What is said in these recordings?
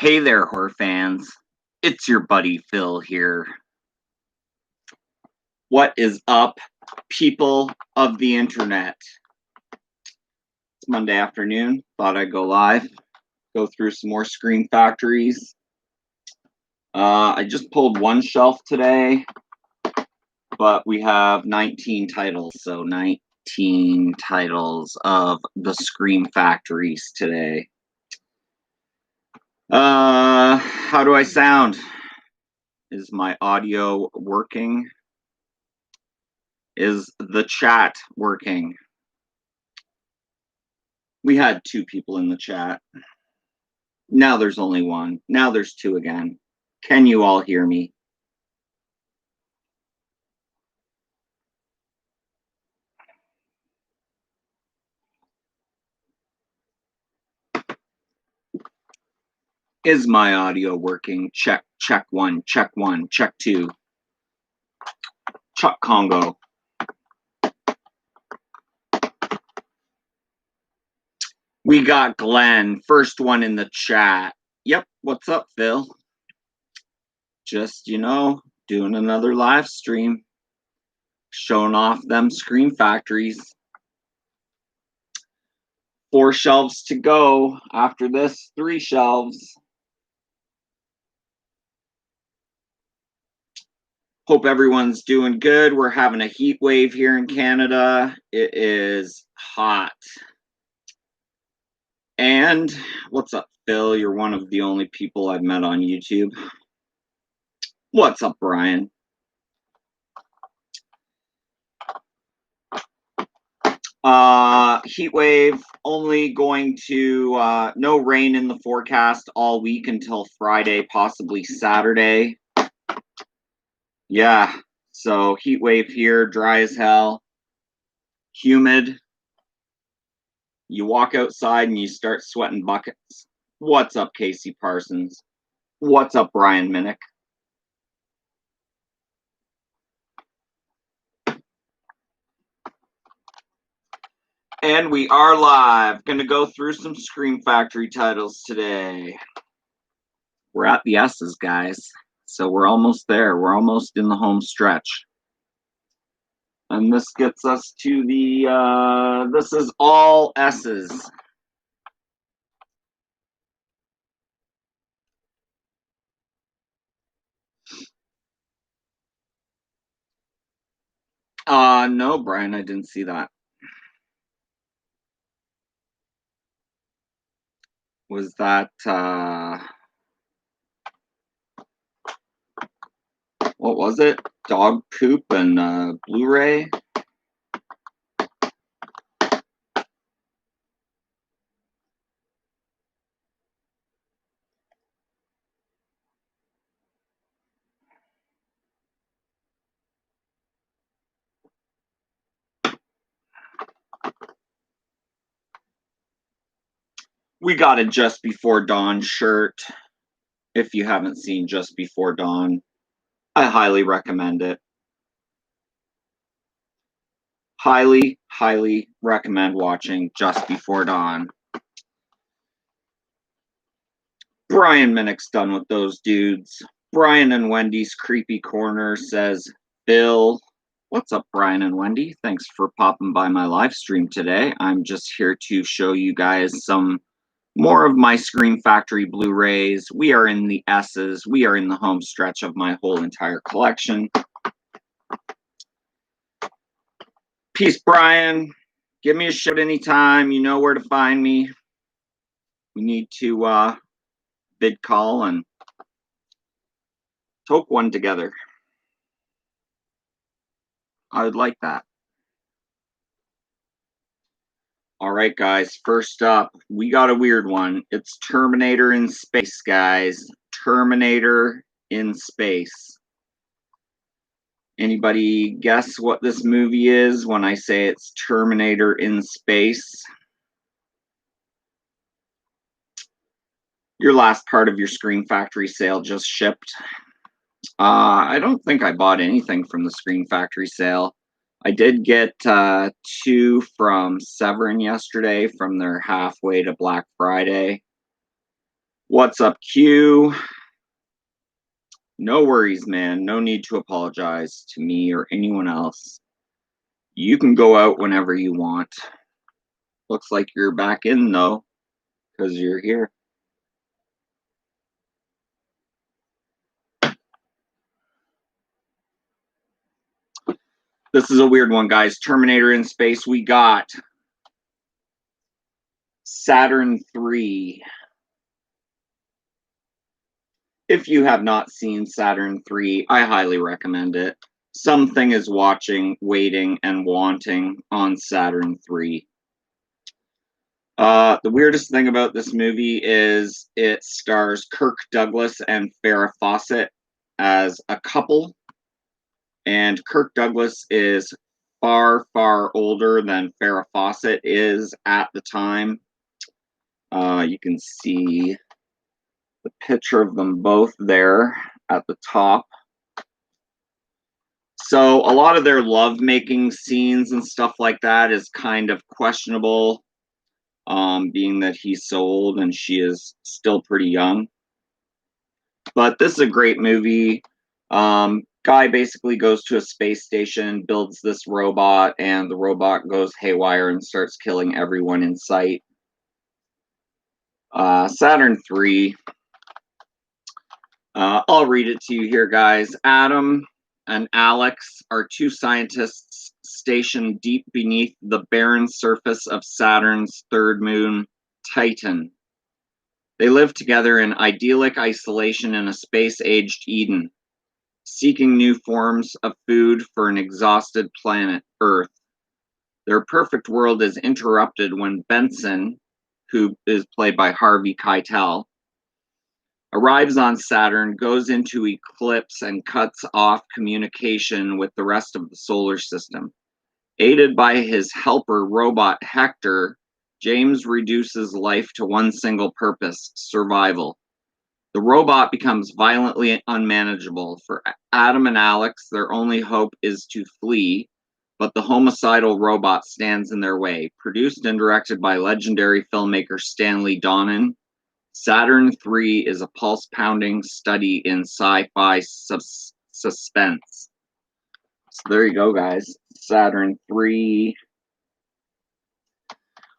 Hey there, horror fans. It's your buddy Phil here. What is up, people of the internet? It's Monday afternoon. Thought I'd go live, go through some more Scream Factories. I just pulled one shelf today, but we have 19 titles. So 19 titles of the Scream Factories today. How do I sound? Is my audio working? Is the chat working? We had 2 people in the chat. Now there's only 1. Now there's 2 again. Can you all hear me? Is my audio working? Check, check 1, check 1, check 2. Chuck Congo. We got Glenn, first one in the chat. Yep, what's up, Phil? Just, doing another live stream. Showing off them Scream Factories. 4 shelves to go. After this, 3 shelves. Hope everyone's doing good. We're having a heat wave here in Canada. It is hot. And what's up, Phil? You're one of the only people I've met on YouTube. What's up, Brian? Heat wave only going to no rain in the forecast all week until Friday, possibly Saturday. Yeah, so heat wave here, dry as hell, humid. You walk outside and you start sweating buckets. What's up, Casey Parsons? What's up, Brian Minnick? And we are live. Gonna go through some Scream Factory titles today. We're at the S's, guys. So we're almost there. We're almost in the home stretch. And this gets us to the, this is all S's. No, Brian, I didn't see that. Was that, what was it? Dog poop and Blu-ray? We got a Just Before Dawn shirt. If you haven't seen Just Before Dawn, I highly recommend it. Highly, highly recommend watching Just Before Dawn. Brian Minnick's done with those dudes. Brian and Wendy's Creepy Corner says, Bill. What's up, Brian and Wendy? Thanks for popping by my live stream today. I'm just here to show you guys some more of my Scream Factory Blu-rays. We are in the S's. We are in the home stretch of my whole entire collection. Peace, Brian. Give me a shout anytime. You know where to find me. We need to bid call and toke one together. I would like that. All right, guys. First up, we got a weird one. It's Terminator in Space, guys. Terminator in Space. Anybody guess what this movie is when I say it's Terminator in Space? Your last part of your Scream Factory sale just shipped. I don't think I bought anything from the Scream Factory sale. I did get 2 from Severin yesterday from their halfway to Black Friday. What's up, Q? No worries, man. No need to apologize to me or anyone else. You can go out whenever you want. Looks like you're back in, though, because you're here. This is a weird one, guys. Terminator in space. We got Saturn 3. If you have not seen Saturn 3, I highly recommend it. Something is watching, waiting, and wanting on Saturn 3. The weirdest thing about this movie is it stars Kirk Douglas and Farrah Fawcett as a couple. And Kirk Douglas is far, far older than Farrah Fawcett is at the time. You can see the picture of them both there at the top. So a lot of their lovemaking scenes and stuff like that is kind of questionable, being that he's so old and she is still pretty young. But this is a great movie. Guy basically goes to a space station, builds this robot, and the robot goes haywire and starts killing everyone in sight. Saturn 3. I'll read it to you here, guys. Adam and Alex are two scientists stationed deep beneath the barren surface of Saturn's third moon, Titan. They live together in idyllic isolation in a space-aged Eden, seeking new forms of food for an exhausted planet, Earth. Their perfect world is interrupted when Benson, who is played by Harvey Keitel, arrives on Saturn, goes into eclipse, and cuts off communication with the rest of the solar system. Aided by his helper robot Hector, James reduces life to one single purpose: survival. The robot becomes violently unmanageable. For Adam and Alex, their only hope is to flee, but the homicidal robot stands in their way. Produced and directed by legendary filmmaker Stanley Donen, Saturn 3 is a pulse-pounding study in sci-fi suspense. So there you go, guys. Saturn 3.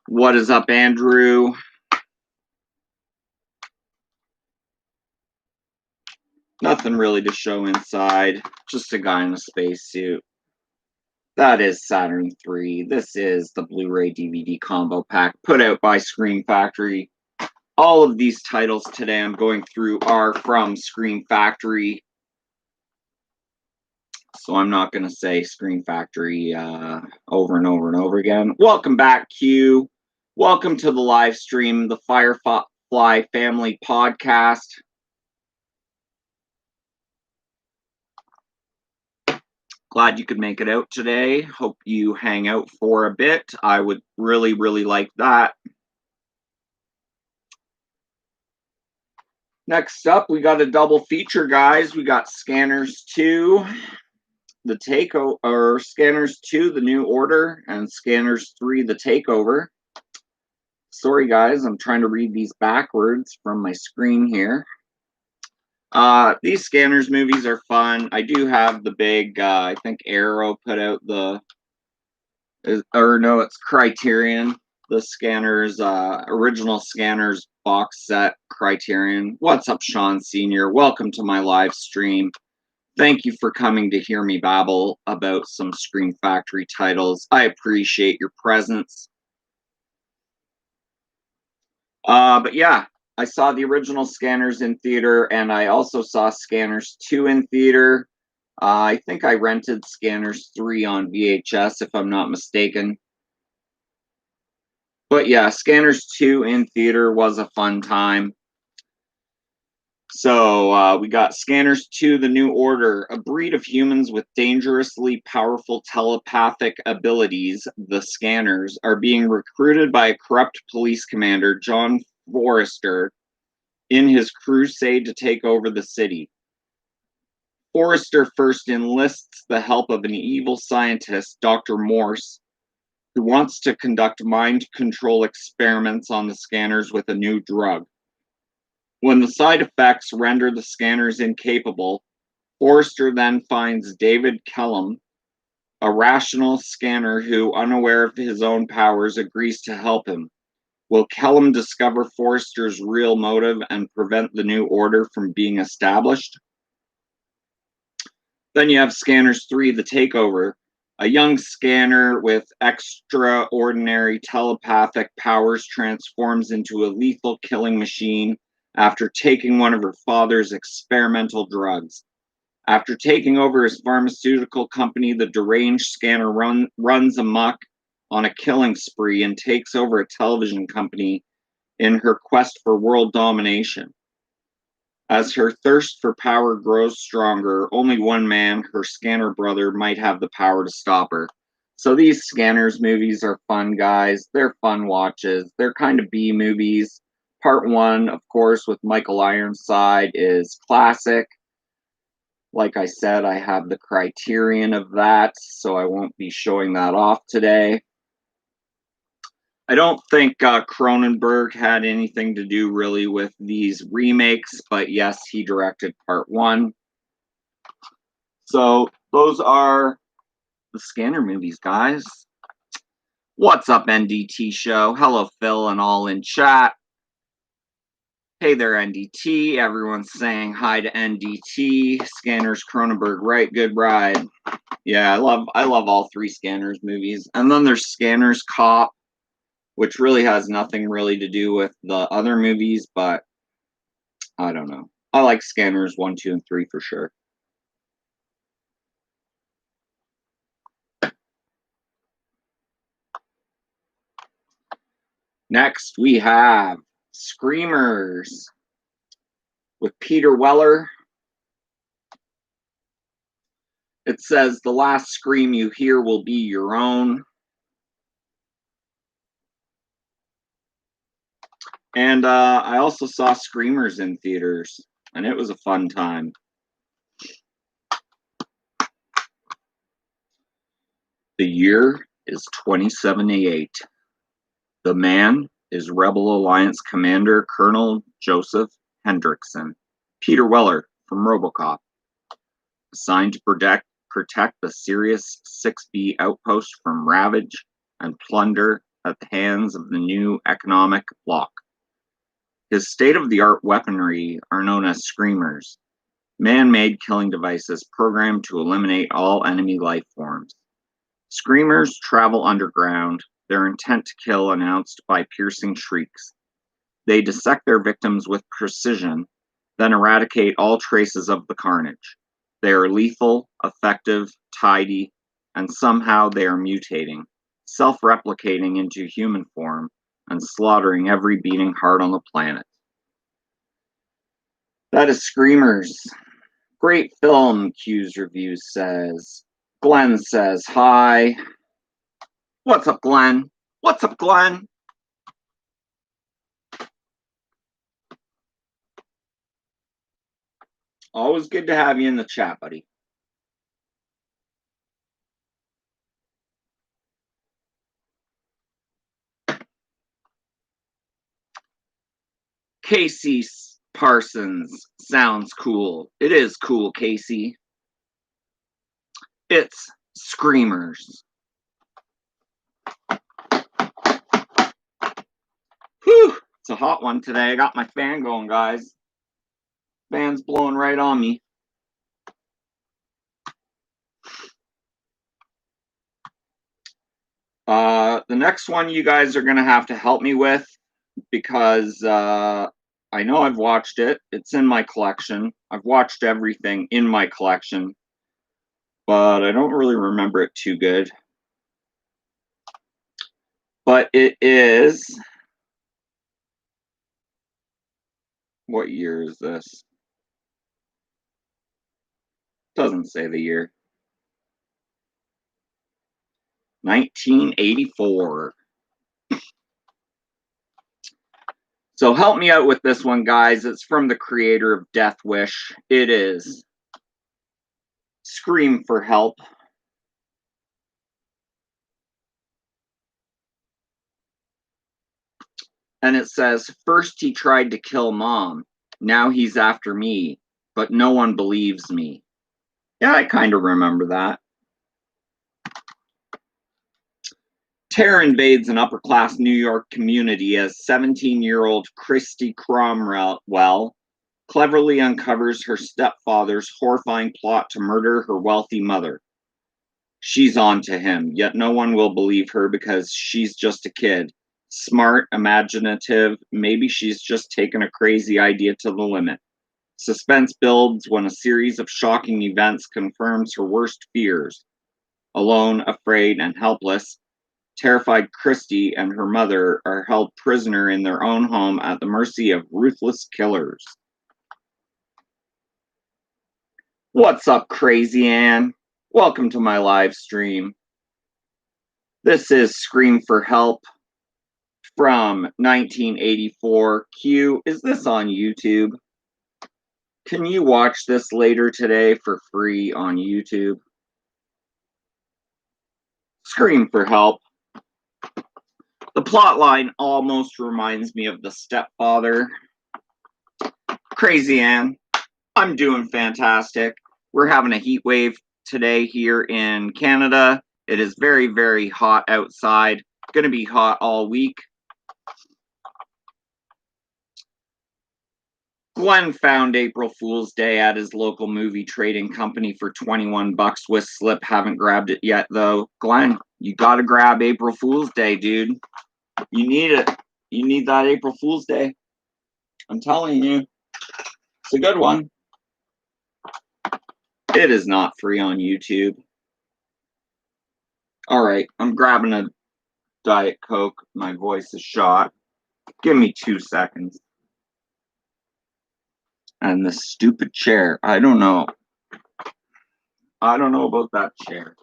What is up, Andrew? Nothing really to show inside. Just a guy in a spacesuit. That is Saturn 3. This is the Blu-ray DVD combo pack put out by Scream Factory. All of these titles today I'm going through are from Scream Factory. So I'm not going to say Scream Factory over and over and over again. Welcome back, Q. Welcome to the live stream, the Firefly Family Podcast. Glad you could make it out today. Hope you hang out for a bit. I would really, really like that. Next up, we got a double feature, guys. We got Scanners 2, the takeover, or Scanners 2, the New Order, and Scanners 3, the Takeover. Sorry, guys, I'm trying to read these backwards from my screen here. These Scanners movies are fun. I do have the big, I think Arrow put out it's Criterion, the Scanners, original Scanners box set Criterion. What's up, Sean Sr.? Welcome to my live stream. Thank you for coming to hear me babble about some Scream Factory titles. I appreciate your presence. But yeah, I saw the original Scanners in theater, and I also saw Scanners 2 in theater. I think I rented Scanners 3 on VHS, if I'm not mistaken. But yeah, Scanners 2 in theater was a fun time. So we got Scanners 2, the New Order, a breed of humans with dangerously powerful telepathic abilities. The Scanners are being recruited by a corrupt police commander, John Forrester, in his crusade to take over the city. Forrester first enlists the help of an evil scientist, Dr. Morse, who wants to conduct mind control experiments on the Scanners with a new drug. When the side effects render the scanners incapable, Forrester then finds David Kellum, a rational scanner who, unaware of his own powers, agrees to help him. Will Kellum discover Forrester's real motive and prevent the new order from being established? Then you have Scanners 3, The Takeover. A young scanner with extraordinary telepathic powers transforms into a lethal killing machine after taking one of her father's experimental drugs. After taking over his pharmaceutical company, the deranged scanner runs amok on a killing spree and takes over a television company in her quest for world domination. As her thirst for power grows stronger, only one man, her scanner brother, might have the power to stop her. So these Scanners movies are fun, guys. They're fun watches. They're kind of B movies. Part 1, of course, with Michael Ironside is classic. Like I said, I have the Criterion of that, so I won't be showing that off today. I don't think Cronenberg had anything to do really with these remakes, but yes, he directed part 1. So those are the Scanner movies, guys. What's up, NDT show? Hello, Phil, and all in chat. Hey there, NDT. Everyone's saying hi to NDT. Scanners, Cronenberg, right? Good ride. Yeah, I love all 3 Scanners movies. And then there's Scanners Cop, which really has nothing really to do with the other movies, but I don't know. I like Scanners 1, 2, and 3 for sure. Next, we have Screamers with Peter Weller. It says, the last scream you hear will be your own. And I also saw Screamers in theaters, and it was a fun time. The year is 2078. The man is Rebel Alliance Commander Colonel Joseph Hendrickson, Peter Weller from RoboCop, assigned to protect the Sirius 6B outpost from ravage and plunder at the hands of the new economic bloc. His state-of-the-art weaponry are known as Screamers, man-made killing devices programmed to eliminate all enemy life forms. Screamers travel underground, their intent to kill announced by piercing shrieks. They dissect their victims with precision, then eradicate all traces of the carnage. They are lethal, effective, tidy, and somehow they are mutating, self-replicating into human form, and slaughtering every beating heart on the planet. That is Screamers. Great film, Q's Review says. Glenn says hi. What's up, Glenn? What's up, Glenn? Always good to have you in the chat, buddy. Casey Parsons sounds cool. It is cool, Casey. It's Screamers. Whew, it's a hot one today. I got my fan going, guys. Fan's blowing right on me. The next one you guys are going to have to help me with because I know I've watched it. It's in my collection. I've watched everything in my collection, but I don't really remember it too good. But it is... What year is this? Doesn't say the year. 1984. So help me out with this one, guys. It's from the creator of Death Wish. It is Scream for Help. And it says, first he tried to kill Mom. Now he's after me, but no one believes me. Yeah, I kind of remember that. Terror invades an upper-class New York community as 17-year-old Christy Cromwell cleverly uncovers her stepfather's horrifying plot to murder her wealthy mother. She's on to him, yet no one will believe her because she's just a kid. Smart, imaginative, maybe she's just taken a crazy idea to the limit. Suspense builds when a series of shocking events confirms her worst fears. Alone, afraid, and helpless, terrified Christy and her mother are held prisoner in their own home at the mercy of ruthless killers. What's up, Crazy Ann? Welcome to my live stream. This is Scream for Help from 1984. Q, is this on YouTube? Can you watch this later today for free on YouTube? Scream for Help. The plot line almost reminds me of The Stepfather. Crazy Ann, I'm doing fantastic. We're having a heat wave today here in Canada. It is very, very hot outside. Going to be hot all week. Glenn found April Fool's Day at his local movie trading company for $21 with slip. Haven't grabbed it yet, though. Glenn, you got to grab April Fool's Day, dude. You need it. You need that April Fool's Day. I'm telling you. It's a good one. It is not free on YouTube. All right, I'm grabbing a Diet Coke. My voice is shot. Give me 2 seconds. And the stupid chair. I don't know. I don't know about that chair.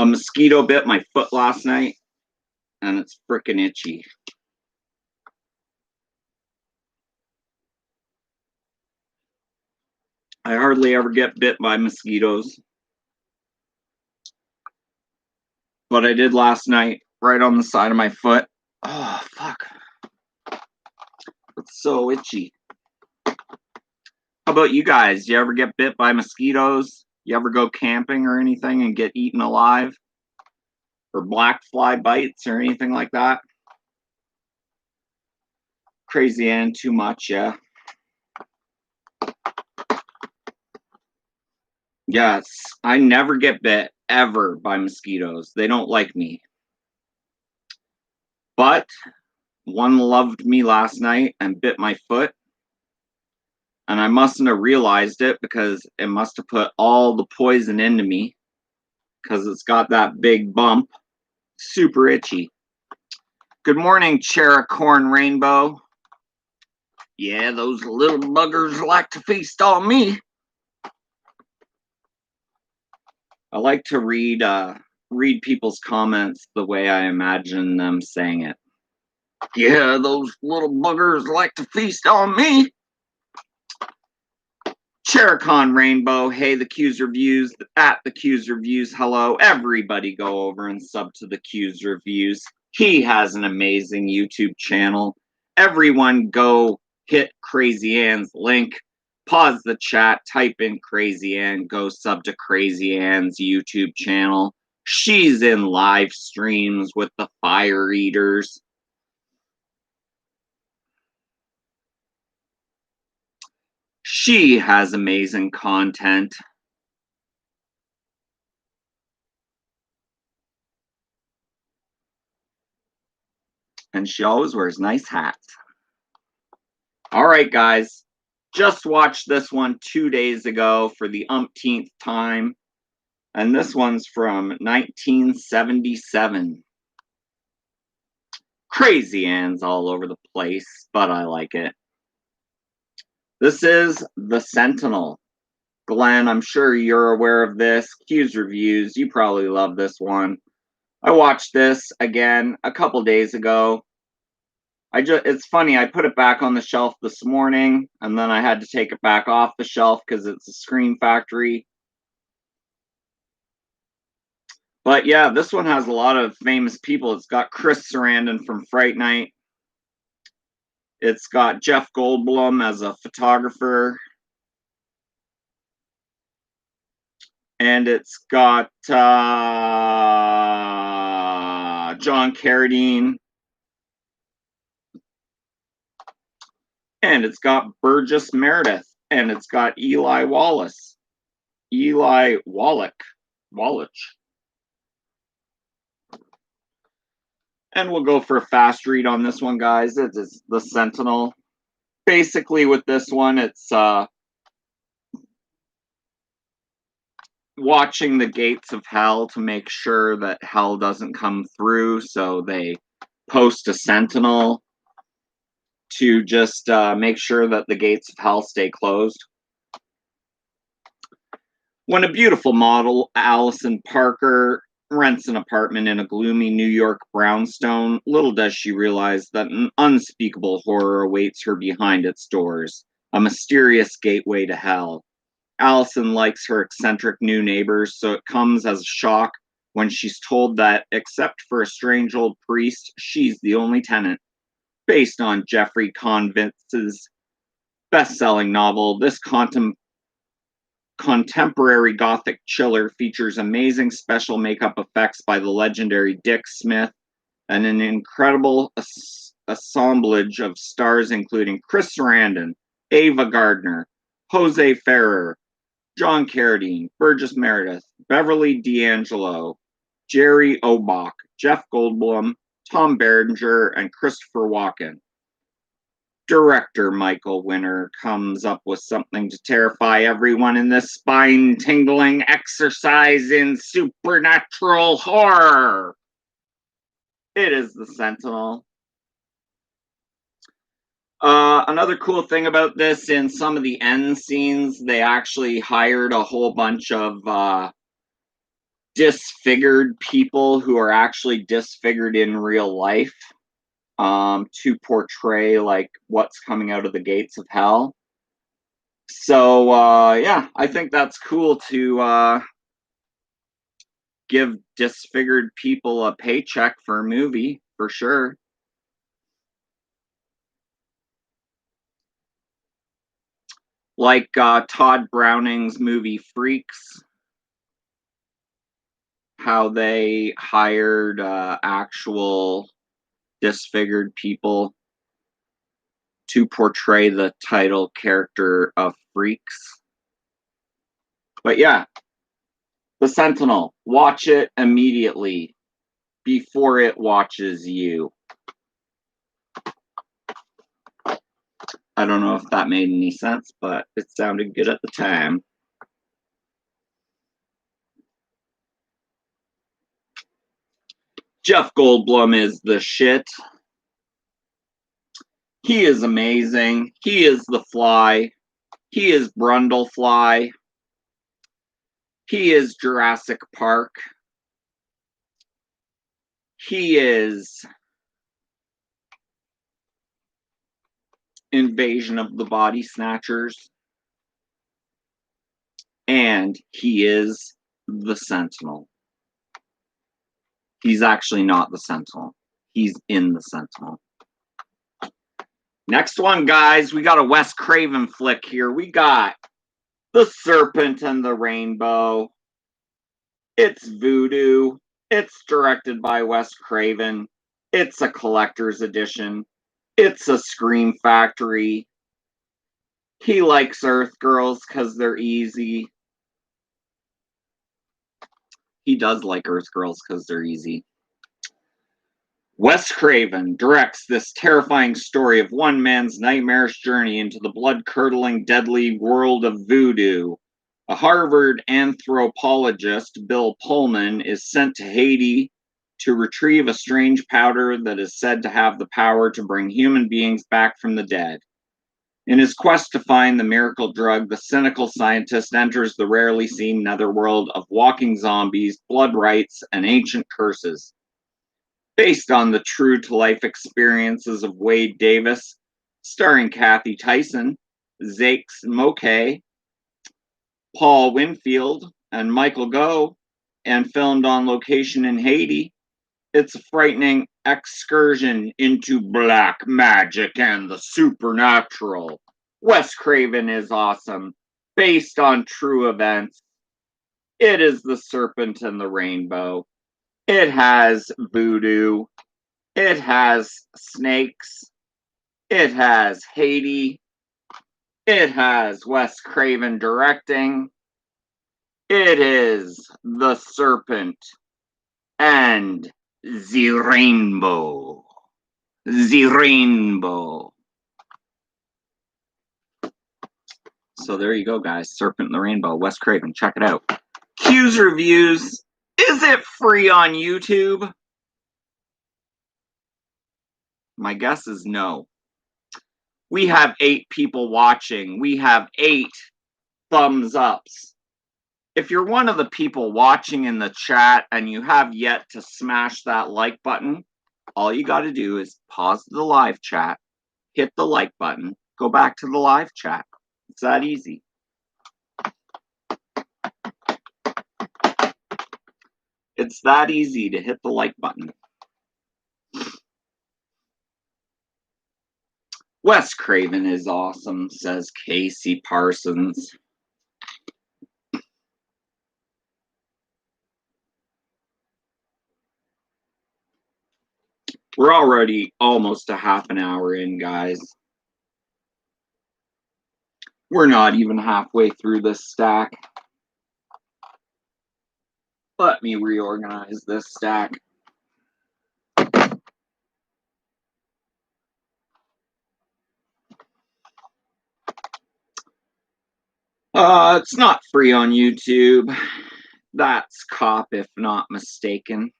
A mosquito bit my foot last night, and it's freaking itchy. I hardly ever get bit by mosquitoes. But I did last night, right on the side of my foot. Oh, fuck. It's so itchy. How about you guys? You ever get bit by mosquitoes? You ever go camping or anything and get eaten alive? Or black fly bites or anything like that? Crazy Ann, too much, yeah. Yes, I never get bit, ever, by mosquitoes. They don't like me. But one loved me last night and bit my foot. And I mustn't have realized it because it must have put all the poison into me because it's got that big bump. Super itchy. Good morning, Chericorn Rainbow. Yeah, those little buggers like to feast on me. I like to read people's comments the way I imagine them saying it. Yeah, those little buggers like to feast on me. Chericon Rainbow, hey, the Q's Reviews, at the Q's Reviews, hello. Everybody go over and sub to the Q's Reviews. He has an amazing YouTube channel. Everyone go hit Crazy Ann's link. Pause the chat, type in Crazy Ann, go sub to Crazy Ann's YouTube channel. She's in live streams with the Fire Eaters. She has amazing content. And she always wears nice hats. All right, guys. Just watched this one 2 days ago for the umpteenth time. And this one's from 1977. Crazy Ann's all over the place, but I like it. This is The Sentinel. Glenn, I'm sure you're aware of this. Q's Reviews, you probably love this one. I watched this again a couple days ago. It's funny, I put it back on the shelf this morning, and then I had to take it back off the shelf because it's a Scream Factory. But yeah, this one has a lot of famous people. It's got Chris Sarandon from Fright Night. It's got Jeff Goldblum as a photographer. And it's got John Carradine. And it's got Burgess Meredith. And it's got Eli Wallach. And we'll go for a fast read on this one, guys. It is The Sentinel. Basically, with this one, it's watching the gates of hell to make sure that hell doesn't come through. So they post a sentinel to just make sure that the gates of hell stay closed. When a beautiful model, Allison Parker, rents an apartment in a gloomy New York brownstone, little does she realize that an unspeakable horror awaits her behind its doors, a mysterious gateway to hell. Allison likes her eccentric new neighbors, so it comes as a shock when she's told that, except for a strange old priest, she's the only tenant. Based on Jeffrey Convitz's best-selling novel, this contemporary Gothic chiller features amazing special makeup effects by the legendary Dick Smith and an incredible assemblage of stars including Chris Sarandon, Ava Gardner, Jose Ferrer, John Carradine, Burgess Meredith, Beverly D'Angelo, Jerry Orbach, Jeff Goldblum, Tom Berenger, and Christopher Walken. Director Michael Winner comes up with something to terrify everyone in this spine-tingling exercise in supernatural horror. It is The Sentinel. Another cool thing about this, in some of the end scenes, they actually hired a whole bunch of disfigured people who are actually disfigured in real life to portray like what's coming out of the gates of hell. So yeah, I think that's cool to give disfigured people a paycheck for a movie, for sure. Like Todd Browning's movie Freaks, how they hired actual disfigured people to portray the title character of Freaks. But yeah, The Sentinel, watch it immediately before it watches you. I don't know if that made any sense, but it sounded good at the time. Jeff Goldblum is the shit. He is amazing. He is the Fly. He is Brundlefly. He is Jurassic Park. He is Invasion of the Body Snatchers. and he is the Sentinel. He's actually not the Sentinel. He's in the Sentinel. Next one, guys, we got a Wes Craven flick here. We got The Serpent and the Rainbow. It's voodoo. It's directed by Wes Craven. It's a collector's edition. It's a Scream Factory. He likes Earth Girls because they're easy. He does like Earth Girls because they're easy. Wes Craven directs this terrifying story of one man's nightmarish journey into the blood-curdling, deadly world of voodoo. A Harvard anthropologist, Bill Pullman, is sent to Haiti to retrieve a strange powder that is said to have the power to bring human beings back from the dead. In his quest to find the miracle drug, the cynical scientist enters the rarely seen netherworld of walking zombies, blood rites, and ancient curses. Based on the true-to-life experiences of Wade Davis, starring Kathy Tyson, Zakes Moke, Paul Winfield, and Michael Gough, and filmed on location in Haiti, it's a frightening excursion into black magic and the supernatural. Wes Craven is awesome. Based on true events. It is The Serpent and the Rainbow. It has voodoo. It has snakes. It has Haiti. It has Wes Craven directing. It is The Serpent and the Rainbow. The Rainbow. So there you go, guys. Serpent and the Rainbow. Wes Craven. Check it out. Q's Reviews. Is it free on YouTube? My guess is no. We have 8 people watching. We have 8 thumbs ups. If you're one of the people watching in the chat and you have yet to smash that like button, all you got to do is pause the live chat, hit the like button, go back to the live chat. It's that easy. It's that easy to hit the like button. Wes Craven is awesome, says Casey Parsons. We're already almost a half an hour in, guys. We're not even halfway through this stack. Let me reorganize this stack. It's not free on YouTube. That's Cop, if not mistaken.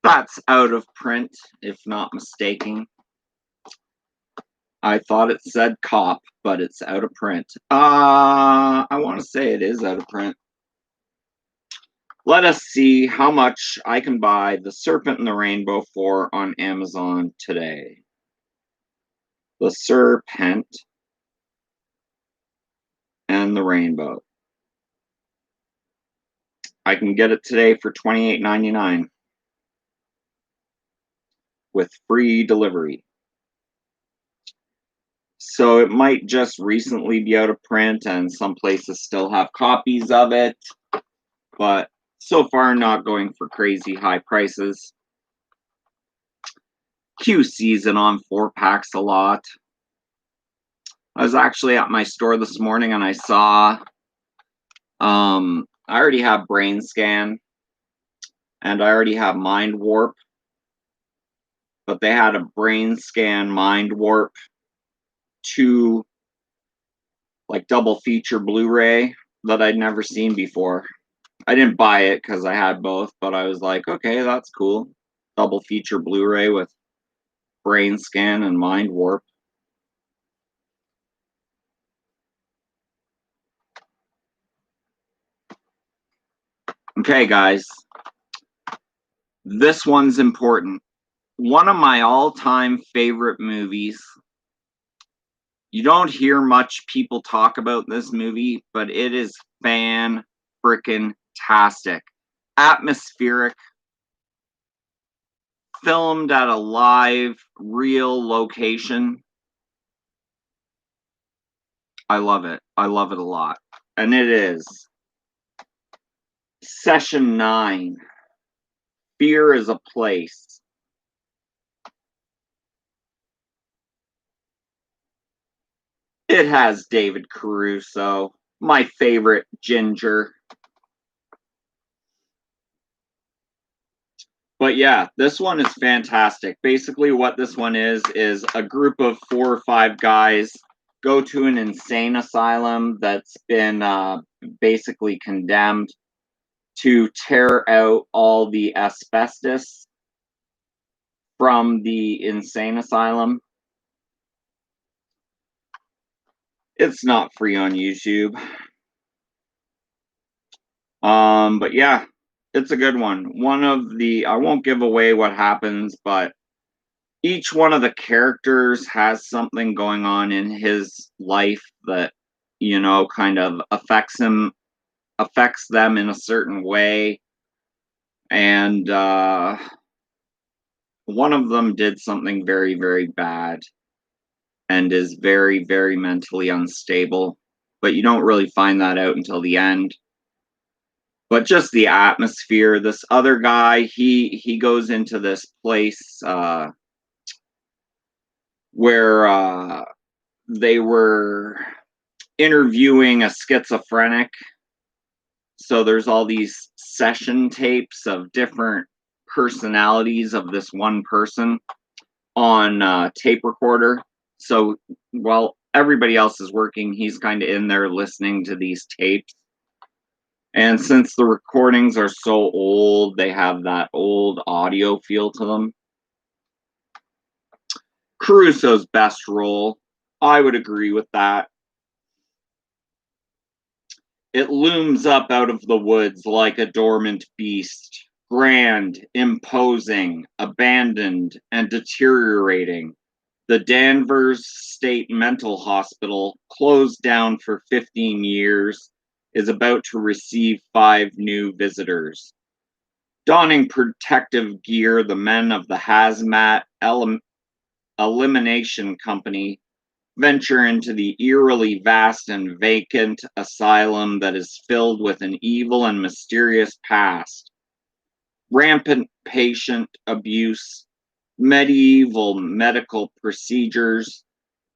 That's out of print, if not mistaken. I thought it said Cop, but it's out of print. I want to say it is out of print. Let us see how much I can buy The Serpent and the Rainbow for on Amazon today. The Serpent and the Rainbow. I can get it today for $28.99 with free delivery. So it might just recently be out of print and some places still have copies of it, but so far not going for crazy high prices. Q season on 4-packs a lot. I was actually at my store this morning and I saw I already have Brain Scan and I already have Mind Warp, but they had a Brain Scan Mind Warp 2 like double feature Blu-ray that I'd never seen before. I didn't buy it because I had both, but I was like, okay, that's cool. Double feature Blu-ray with Brain Scan and Mind Warp. Okay, guys. This one's important. One of my all-time favorite movies You don't hear much people talk about this movie, but it is fan-frickin-tastic. Atmospheric, filmed at a live, real location. I love it. I love it a lot. And it is Session 9. Fear is a Place. It has David Caruso, my favorite Ginger. But yeah, this one is fantastic. Basically, what this one is a group of 4 or 5 guys go to an insane asylum that's been basically condemned to tear out all the asbestos from the insane asylum. It's not free on YouTube. But yeah, it's a good one. I won't give away what happens, but each one of the characters has something going on in his life that, kind of affects them in a certain way. And one of them did something very, very bad and is very, very mentally unstable. But you don't really find that out until the end. But just the atmosphere. This other guy, he goes into this place where they were interviewing a schizophrenic. So there's all these session tapes of different personalities of this one person on tape recorder. So while everybody else is working, he's kind of in there listening to these tapes. And since the recordings are so old, they have that old audio feel to them. Caruso's best role, I would agree with that. It looms up out of the woods like a dormant beast, grand, imposing, abandoned, and deteriorating. The Danvers State Mental Hospital, closed down for 15 years, is about to receive 5 new visitors. Donning protective gear, the men of the Hazmat Elimination Company venture into the eerily vast and vacant asylum that is filled with an evil and mysterious past. Rampant patient abuse, medieval medical procedures,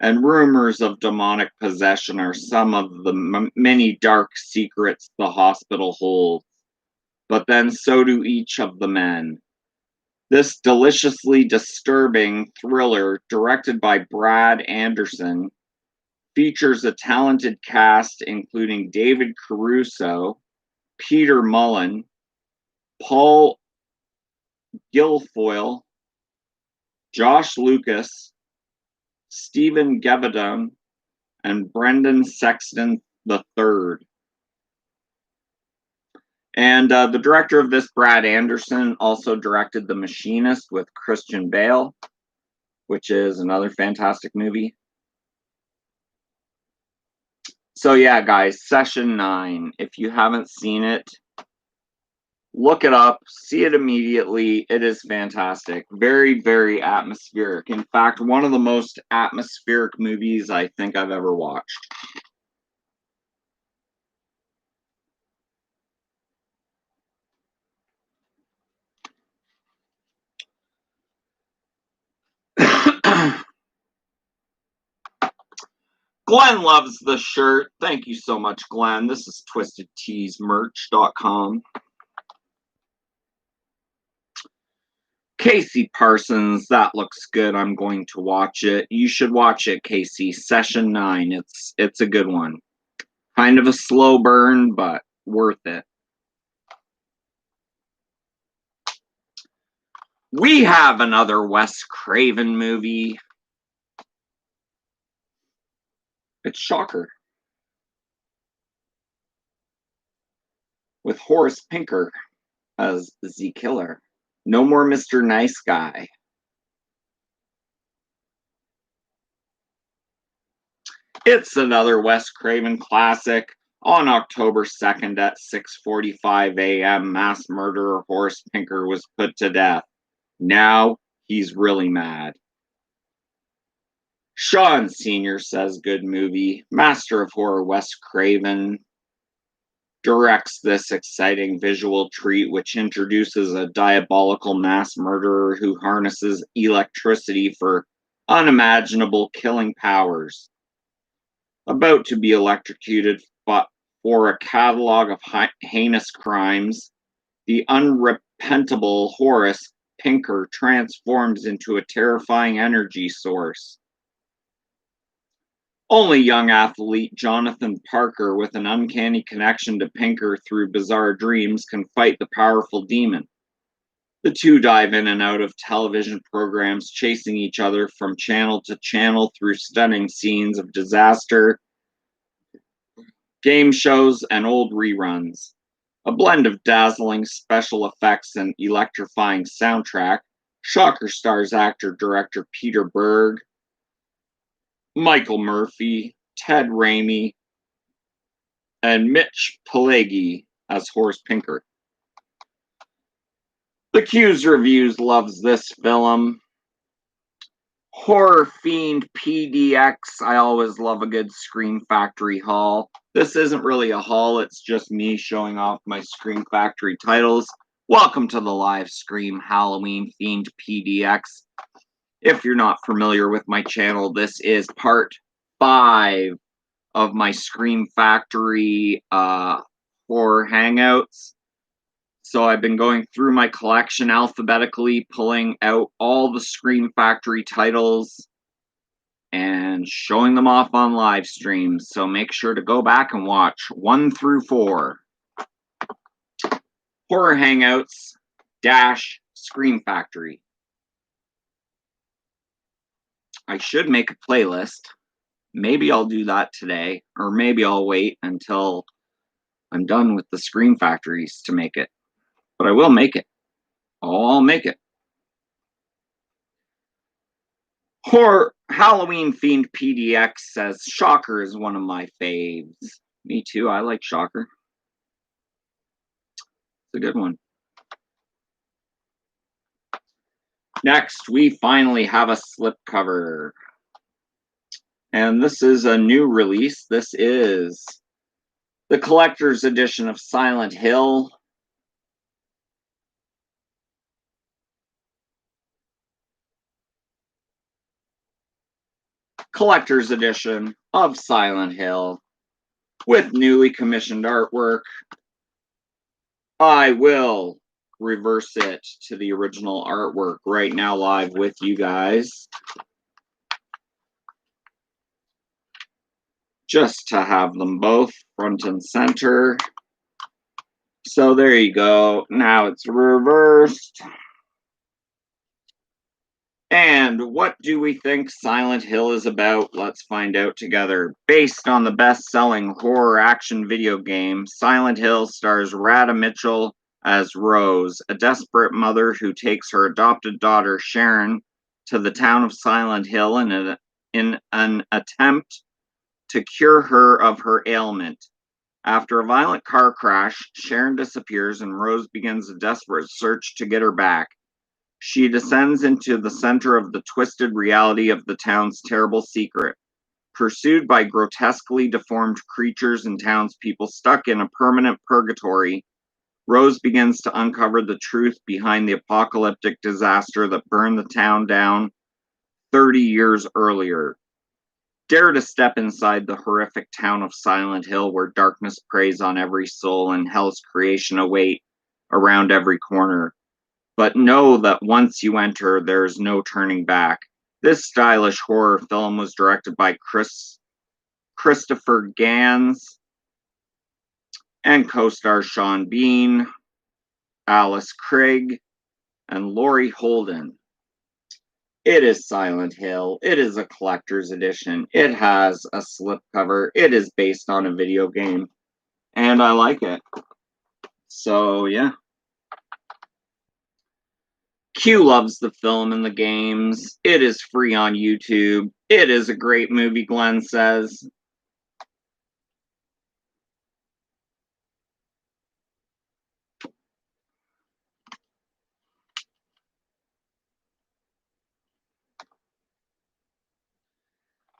and rumors of demonic possession are some of the many dark secrets the hospital holds. But then so do each of the men. This deliciously disturbing thriller, directed by Brad Anderson, features a talented cast including David Caruso, Peter Mullen, Paul Guilfoyle, Josh Lucas, Stephen Gavadon, and Brendan Sexton III. And the director of this, Brad Anderson, also directed The Machinist with Christian Bale, which is another fantastic movie. So yeah, guys, Session 9. If you haven't seen it, look it up, see it immediately. It is fantastic. Very, very atmospheric. In fact, one of the most atmospheric movies I think I've ever watched. Glenn loves the shirt. Thank you so much, Glenn. This is TwistedTeesMerch.com. Casey Parsons, that looks good. I'm going to watch it. You should watch it, Casey. Session 9. It's a good one. Kind of a slow burn, but worth it. We have another Wes Craven movie. It's Shocker. With Horace Pinker as the killer. No more Mr. Nice Guy. It's another Wes Craven classic. On October 2nd at 6:45 a.m., mass murderer Horace Pinker was put to death. Now he's really mad. Sean Sr. says good movie. Master of horror Wes Craven directs this exciting visual treat, which introduces a diabolical mass murderer who harnesses electricity for unimaginable killing powers. About to be electrocuted for a catalog of heinous crimes, the unrepentable Horace Pinker transforms into a terrifying energy source. Only young athlete Jonathan Parker, with an uncanny connection to Pinker through bizarre dreams, can fight the powerful demon. The two dive in and out of television programs, chasing each other from channel to channel through stunning scenes of disaster, game shows, and old reruns. A blend of dazzling special effects and electrifying soundtrack, Shocker stars actor-director Peter Berg, Michael Murphy, Ted Raimi, and Mitch Pileggi as Horace Pinker. The Q's Reviews loves this film. Horror Fiend PDX. I always love a good Scream Factory haul. This isn't really a haul, it's just me showing off my Scream Factory titles. Welcome to the live Scream Halloween Fiend PDX. If you're not familiar with my channel, this is part 5 of my Scream Factory horror hangouts. So I've been going through my collection alphabetically, pulling out all the Scream Factory titles and showing them off on live streams. So make sure to go back and watch 1 through 4. Horror Hangouts - Scream Factory. I should make a playlist. Maybe I'll do that today, or maybe I'll wait until I'm done with the Scream Factories to make it. But I will make it. I'll make it. Horror Halloween Fiend PDX says Shocker is one of my faves. Me too, I like Shocker. It's a good one. Next, we finally have a slipcover. And this is a new release. This is the collector's edition of Silent Hill. Collector's edition of Silent Hill with newly commissioned artwork. I will reverse it to the original artwork right now live with you guys, just to have them both front and center. So there you go. Now it's reversed. And what do we think Silent Hill is about? Let's find out together. Based on the best-selling horror action video game, Silent Hill stars Radha Mitchell as Rose, a desperate mother who takes her adopted daughter Sharon to the town of Silent Hill in an attempt to cure her of her ailment. After a violent car crash, Sharon disappears and Rose begins a desperate search to get her back. She descends into the center of the twisted reality of the town's terrible secret. Pursued by grotesquely deformed creatures and townspeople stuck in a permanent purgatory, Rose begins to uncover the truth behind the apocalyptic disaster that burned the town down 30 years earlier. Dare to step inside the horrific town of Silent Hill, where darkness preys on every soul and hell's creation await around every corner. But know that once you enter, there is no turning back. This stylish horror film was directed by Christopher Gans and co-stars Sean Bean, Alice Craig, and Laurie Holden. It is Silent Hill. It is a collector's edition. It has a slipcover. It is based on a video game. And I like it. So, yeah. Q loves the film and the games. It is free on YouTube. It is a great movie, Glenn says.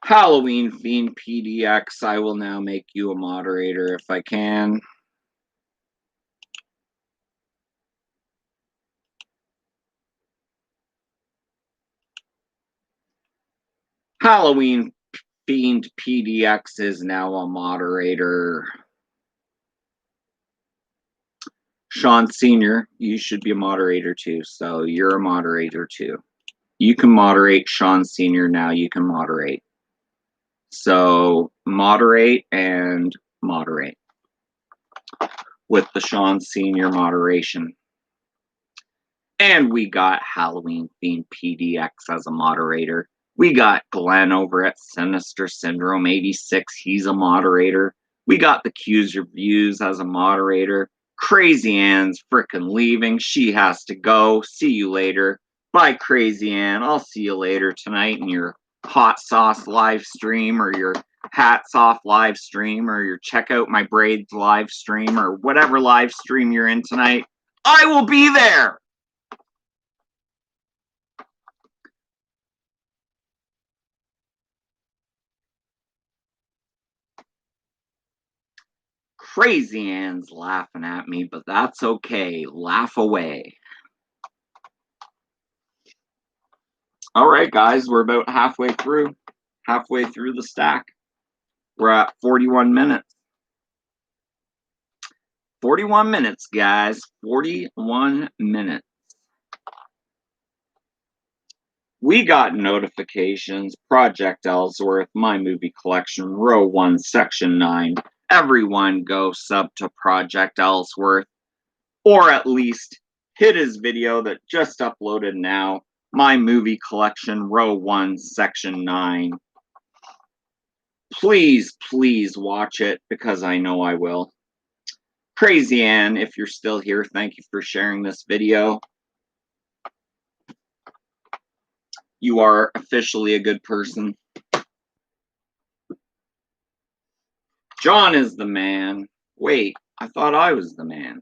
Halloween Fiend PDX, I will now make you a moderator if I can. Halloween Fiend PDX is now a moderator. Sean Sr., you should be a moderator too, so you're a moderator too. You can moderate. Sean Sr., now you can moderate. So moderate and moderate with the Sean Sr. moderation. And we got Halloween Fiend PDX as a moderator. We got Glenn over at Sinister Syndrome 86. He's a moderator. We got the Q's Reviews as a moderator. Crazy Ann's frickin' leaving. She has to go. See you later. Bye, Crazy Ann. I'll see you later tonight in your hot sauce live stream or your hats off live stream or your check out my braids live stream or whatever live stream you're in tonight. I will be there. Crazy Ann's laughing at me, but that's okay. Laugh away. All right, guys, we're about halfway through the stack. We're at 41 minutes. 41 minutes, guys. 41 minutes. We got notifications. Project Ellsworth, My Movie Collection, Row 1, Section 9. Everyone go sub to Project Ellsworth, or at least hit his video that just uploaded now. My Movie Collection, Row 1, Section 9. Please, please watch it, because I know I will. Crazy Ann, if you're still here, thank you for sharing this video. You are officially a good person. John is the man. Wait, I thought I was the man.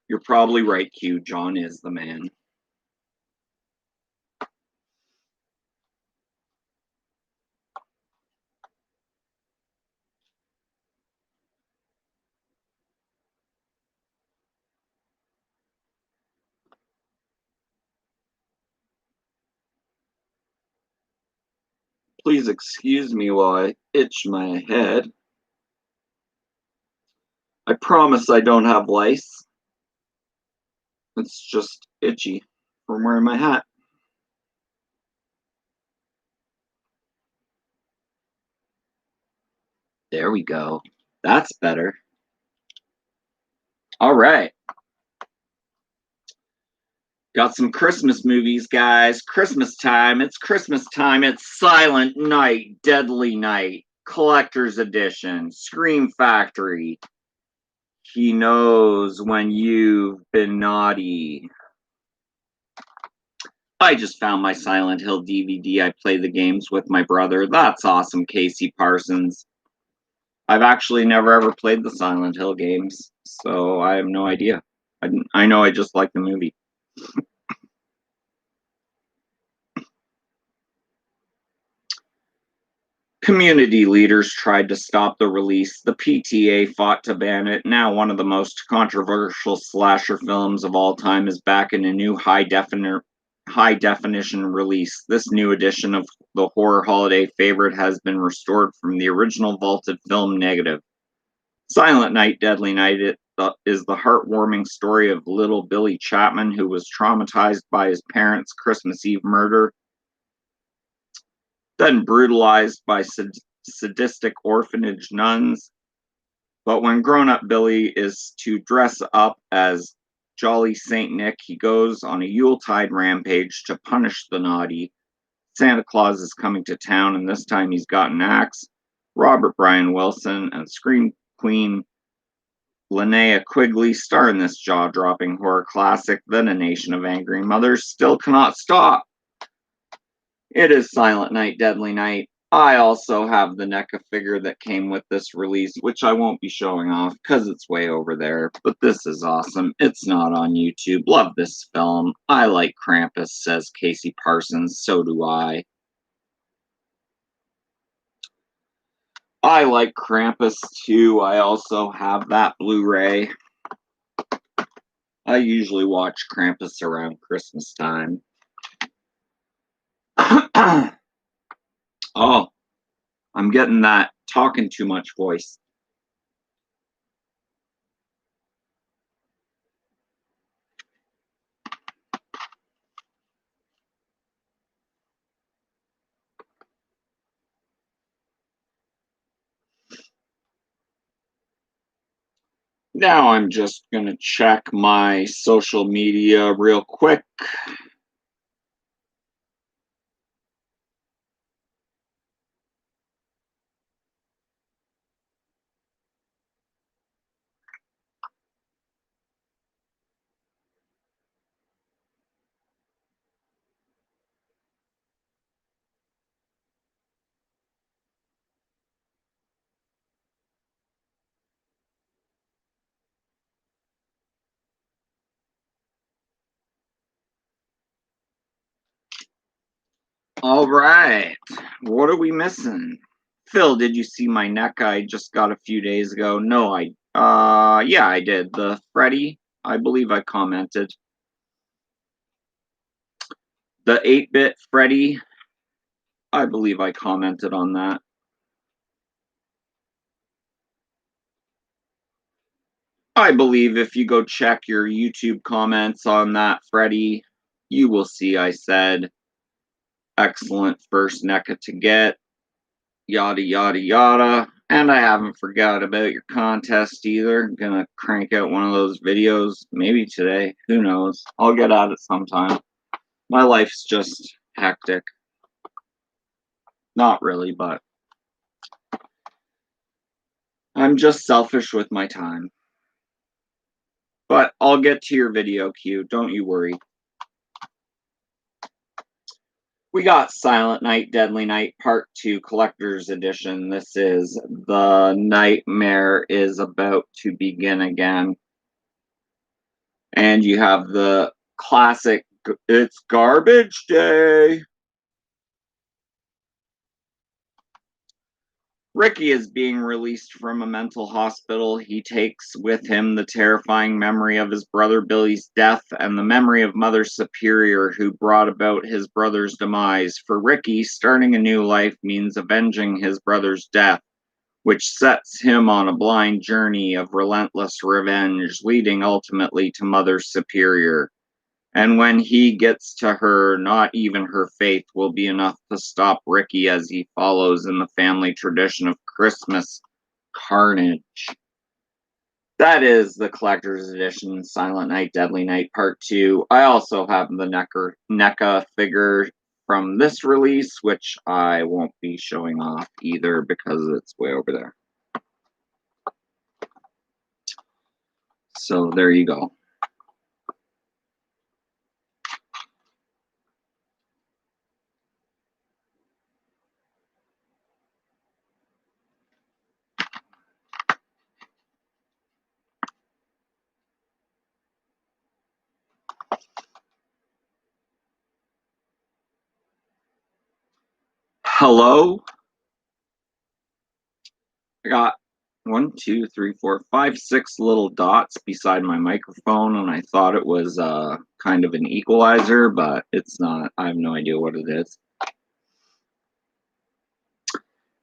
You're probably right, Q. John is the man. Please excuse me while I itch my head. I promise I don't have lice. It's just itchy from wearing my hat. There we go. That's better. All right. Got some Christmas movies, guys. Christmas time. It's Christmas time. It's Silent Night, Deadly Night, Collector's Edition, Scream Factory. He knows when you've been naughty. I just found my Silent Hill DVD. I play the games with my brother. That's awesome, Casey Parsons. I've actually never ever played the Silent Hill games, so I have no idea. I know I just like the movie. Community leaders tried to stop the release. The PTA fought to ban it. Now one of the most controversial slasher films of all time is back in a new high definition release. This new edition of the horror holiday favorite has been restored from the original vaulted film negative. Silent Night, Deadly Night is the heartwarming story of little Billy Chapman, who was traumatized by his parents' Christmas Eve murder, then brutalized by sadistic orphanage nuns. But when grown-up Billy is to dress up as Jolly Saint Nick, he goes on a Yuletide rampage to punish the naughty. Santa Claus is coming to town, and this time he's got an axe. Robert Brian Wilson and Scream Queen Linnea Quigley star in this jaw-dropping horror classic that a nation of angry mothers still cannot stop. It is Silent Night, Deadly Night. I also have the NECA figure that came with this release, which I won't be showing off because it's way over there. But this is awesome. It's not on YouTube. Love this film. I like Krampus, says Casey Parsons. So do I. I like Krampus too. I also have that Blu-ray. I usually watch Krampus around Christmas time. Oh, I'm getting that talking too much voice. Now I'm just going to check my social media real quick. All right. What are we missing? Phil, did you see my neck I just got a few days ago? No, yeah, I did. The Freddy, I believe I commented. The 8-bit Freddy, I believe I commented on that. I believe if you go check your YouTube comments on that Freddy, you will see I said, excellent first NECA to get, yada, yada, yada. And I haven't forgot about your contest either. I'm gonna crank out one of those videos, maybe today. Who knows? I'll get at it sometime. My life's just hectic. Not really, but I'm just selfish with my time. But I'll get to your video queue. Don't you worry. We got Silent Night, Deadly Night Part 2 Collector's Edition. This is The Nightmare is About to Begin Again. And you have the classic, it's garbage day. Ricky is being released from a mental hospital. He takes with him the terrifying memory of his brother Billy's death and the memory of Mother Superior, who brought about his brother's demise. For Ricky, starting a new life means avenging his brother's death, which sets him on a blind journey of relentless revenge, leading ultimately to Mother Superior. And when he gets to her, not even her faith will be enough to stop Ricky as he follows in the family tradition of Christmas carnage. That is the collector's edition, Silent Night, Deadly Night Part 2. I also have the NECA figure from this release, which I won't be showing off either because it's way over there. So there you go. Hello? I got 1, 2, 3, 4, 5, 6 little dots beside my microphone, and I thought it was kind of an equalizer, but it's not. I have no idea what it is.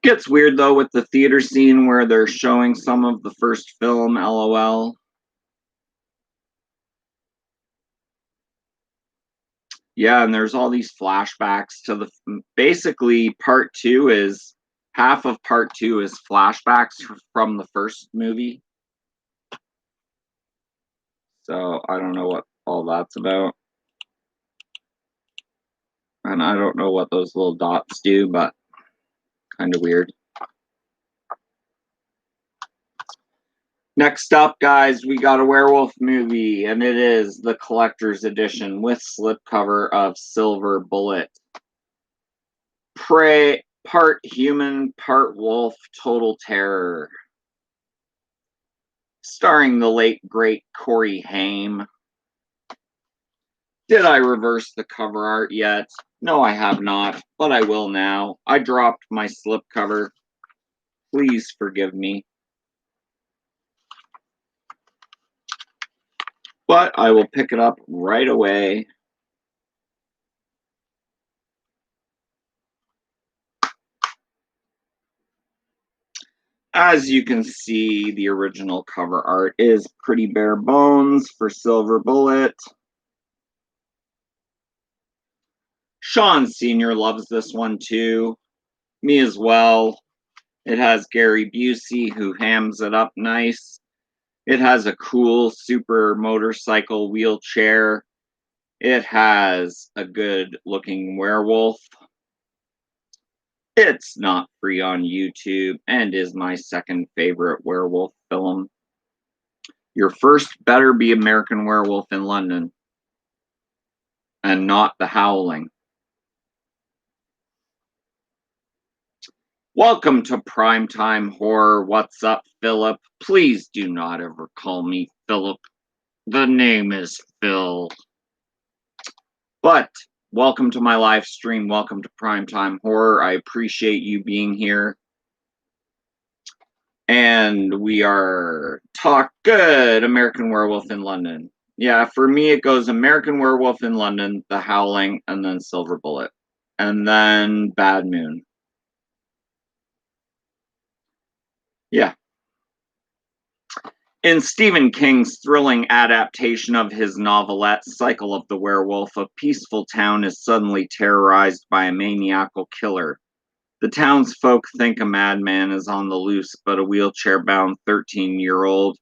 Gets weird though with the theater scene where they're showing some of the first film, LOL. Yeah, and there's all these flashbacks to the basically part 2 is half of part 2 is flashbacks from the first movie. So I don't know what all that's about. And I don't know what those little dots do, but kind of weird. Next up, guys, we got a werewolf movie, and it is the collector's edition with slipcover of Silver Bullet. Part human, part wolf, total terror. Starring the late, great Corey Haim. Did I reverse the cover art yet? No, I have not, but I will now. I dropped my slipcover. Please forgive me. But I will pick it up right away. As you can see, the original cover art is pretty bare bones for Silver Bullet. Sean Sr. loves this one too. Me as well. It has Gary Busey, who hams it up nice. It has a cool super motorcycle wheelchair. It has a good looking werewolf. It's not free on YouTube and is my second favorite werewolf film. Your first better be American Werewolf in London and not The Howling. Welcome to Primetime Horror. What's up, Philip? Please do not ever call me Philip. The name is Phil. But welcome to my live stream. Welcome to Primetime Horror. I appreciate you being here. And we are talk good American Werewolf in London. Yeah, for me it goes American Werewolf in London, The Howling, and then Silver Bullet. And then Bad Moon. Yeah. In Stephen King's thrilling adaptation of his novelette Cycle of the Werewolf, a peaceful town is suddenly terrorized by a maniacal killer. The townsfolk think a madman is on the loose, but a wheelchair-bound 13-year-old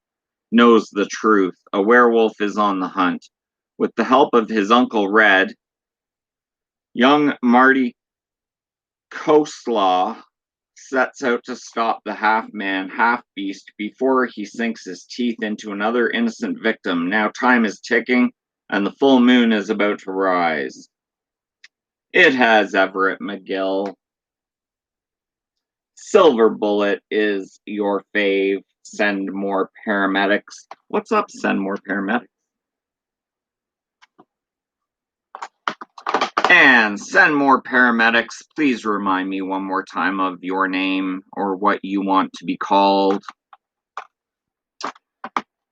knows the truth. A werewolf is on the hunt. With the help of his Uncle Red, young Marty Coastlaw sets out to stop the half-man, half-beast before he sinks his teeth into another innocent victim. Now time is ticking, and the full moon is about to rise. It has Everett McGill. Silver Bullet is your fave. Send more paramedics. What's up, send more paramedics? And send more paramedics. Please remind me one more time of your name or what you want to be called,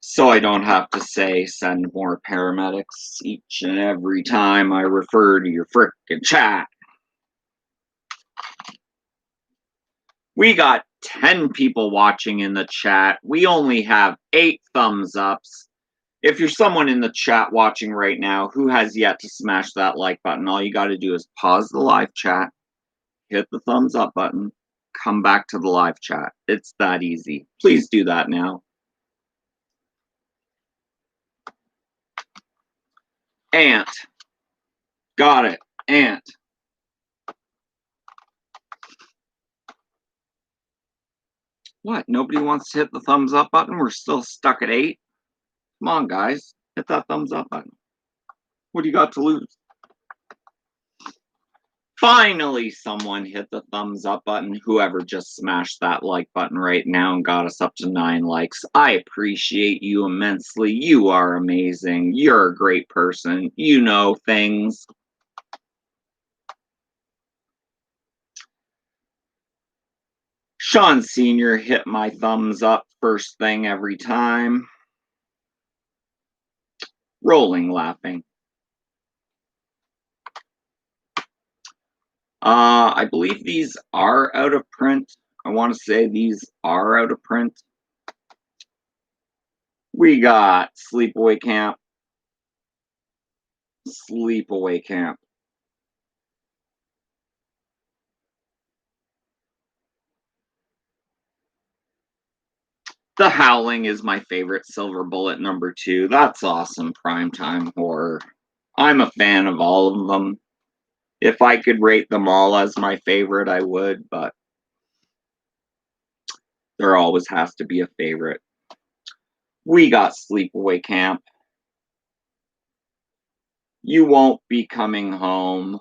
so I don't have to say send more paramedics each and every time I refer to your frickin' chat. We got 10 people watching in the chat. We only have 8 thumbs ups. If you're someone in the chat watching right now who has yet to smash that like button, all you got to do is pause the live chat, hit the thumbs up button, come back to the live chat. It's that easy. Please do that now. Ant. Got it. Ant. What? Nobody wants to hit the thumbs up button? We're still stuck at 8? Come on, guys. Hit that thumbs up button. What do you got to lose? Finally, someone hit the thumbs up button. Whoever just smashed that like button right now and got us up to 9 likes. I appreciate you immensely. You are amazing. You're a great person. You know things. Sean Sr. hit my thumbs up first thing every time. Rolling laughing. I believe these are out of print. I want to say these are out of print. We got Sleepaway Camp. Sleepaway Camp. The Howling is my favorite. Silver Bullet number 2. That's awesome primetime horror. I'm a fan of all of them. If I could rate them all as my favorite, I would, but there always has to be a favorite. We got Sleepaway Camp. You Won't Be Coming Home.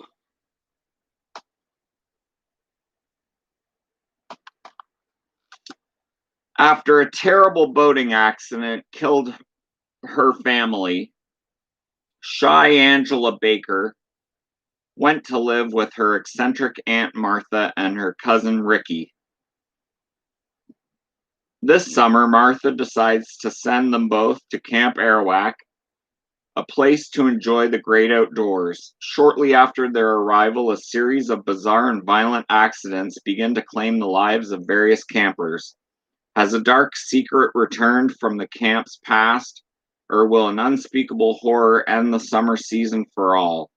After a terrible boating accident killed her family, shy Angela Baker went to live with her eccentric Aunt Martha and her cousin Ricky. This summer, Martha decides to send them both to Camp Arawak, a place to enjoy the great outdoors. Shortly after their arrival, a series of bizarre and violent accidents begin to claim the lives of various campers. Has a dark secret returned from the camp's past, or will an unspeakable horror end the summer season for all?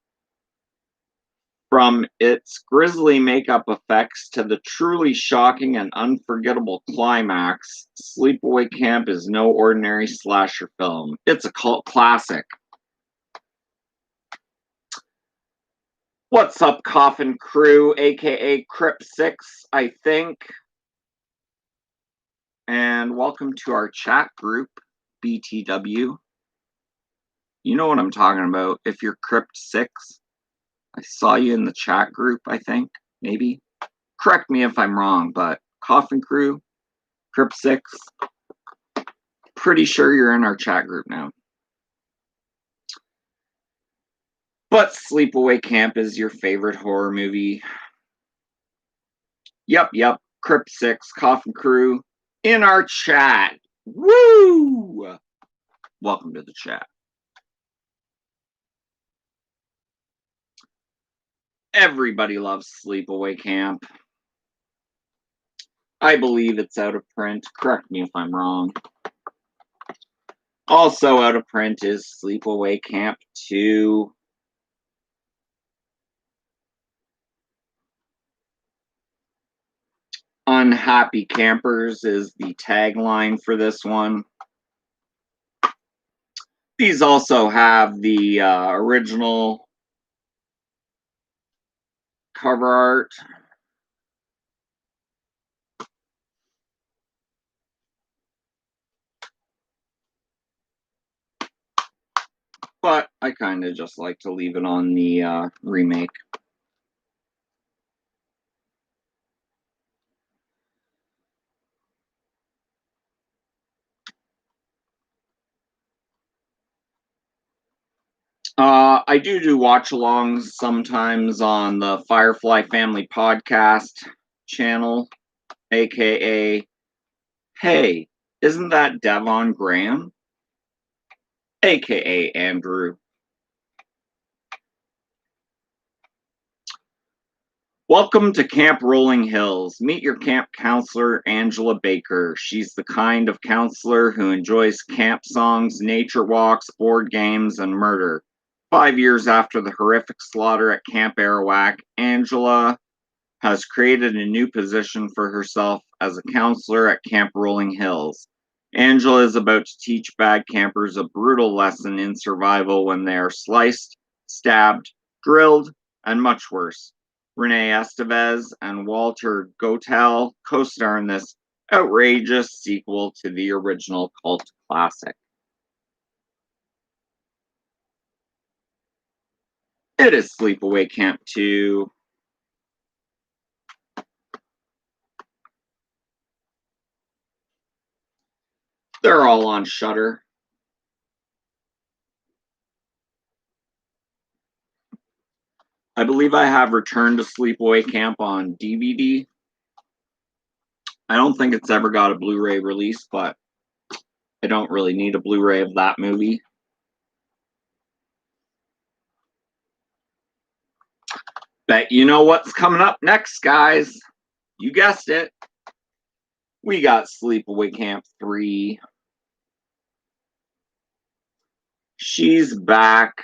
From its grisly makeup effects to the truly shocking and unforgettable climax, Sleepaway Camp is no ordinary slasher film. It's a cult classic. What's up, Coffin Crew, aka Crypt 6, I think. And welcome to our chat group, BTW. You know what I'm talking about. If you're Crypt 6, I saw you in the chat group, I think, maybe. Correct me if I'm wrong, but Coffin Crew, Crypt 6, pretty sure you're in our chat group now. But Sleepaway Camp is your favorite horror movie. Yep, Crypt 6, Coffin Crew, in our chat. Woo! Welcome to the chat. Everybody loves Sleepaway Camp. I believe it's out of print. Correct me if I'm wrong. Also out of print is Sleepaway Camp 2. Unhappy Campers is the tagline for this one. These also have the original cover art. But I kind of just like to leave it on the remake. I do watch-alongs sometimes on the Firefly Family Podcast channel, aka, hey, isn't that Devon Graham? Aka Andrew. Welcome to Camp Rolling Hills. Meet your camp counselor, Angela Baker. She's the kind of counselor who enjoys camp songs, nature walks, board games, and murder. 5 years after the horrific slaughter at Camp Arawak, Angela has created a new position for herself as a counselor at Camp Rolling Hills. Angela is about to teach bad campers a brutal lesson in survival when they are sliced, stabbed, grilled, and much worse. Renee Estevez and Walter Gotell co-star in this outrageous sequel to the original cult classic. It is Sleepaway Camp 2. They're all on Shudder. I believe I have Return to Sleepaway Camp on DVD. I don't think it's ever got a Blu-ray release, but I don't really need a Blu-ray of that movie. Bet you know what's coming up next, guys. You guessed it. We got Sleepaway Camp 3. She's back.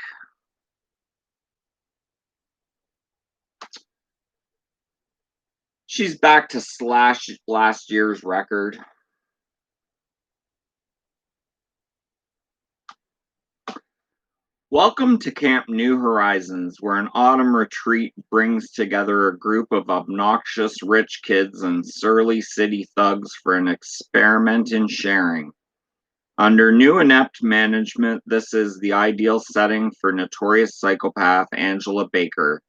She's back to slash last year's record. Welcome to Camp New Horizons, where an autumn retreat brings together a group of obnoxious rich kids and surly city thugs for an experiment in sharing. Under new inept management, this is the ideal setting for notorious psychopath Angela Baker.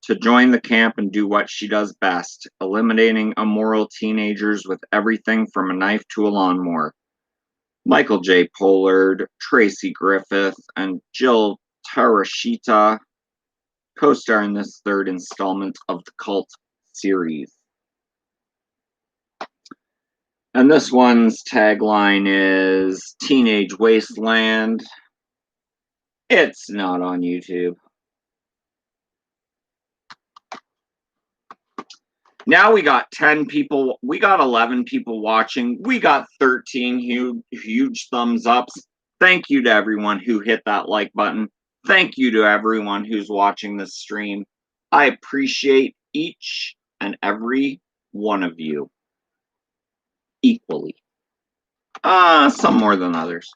to join the camp and do what she does best, eliminating immoral teenagers with everything from a knife to a lawnmower. Michael J. Pollard, Tracy Griffith, and Jill Tarashita co-star in this third installment of the Cult series. And this one's tagline is Teenage Wasteland. It's not on YouTube. Now we got 10 people, we got 11 people watching, we got 13 huge thumbs ups. Thank you to everyone who hit that like button. Thank you to everyone who's watching this stream. I appreciate each and every one of you equally. Some more than others.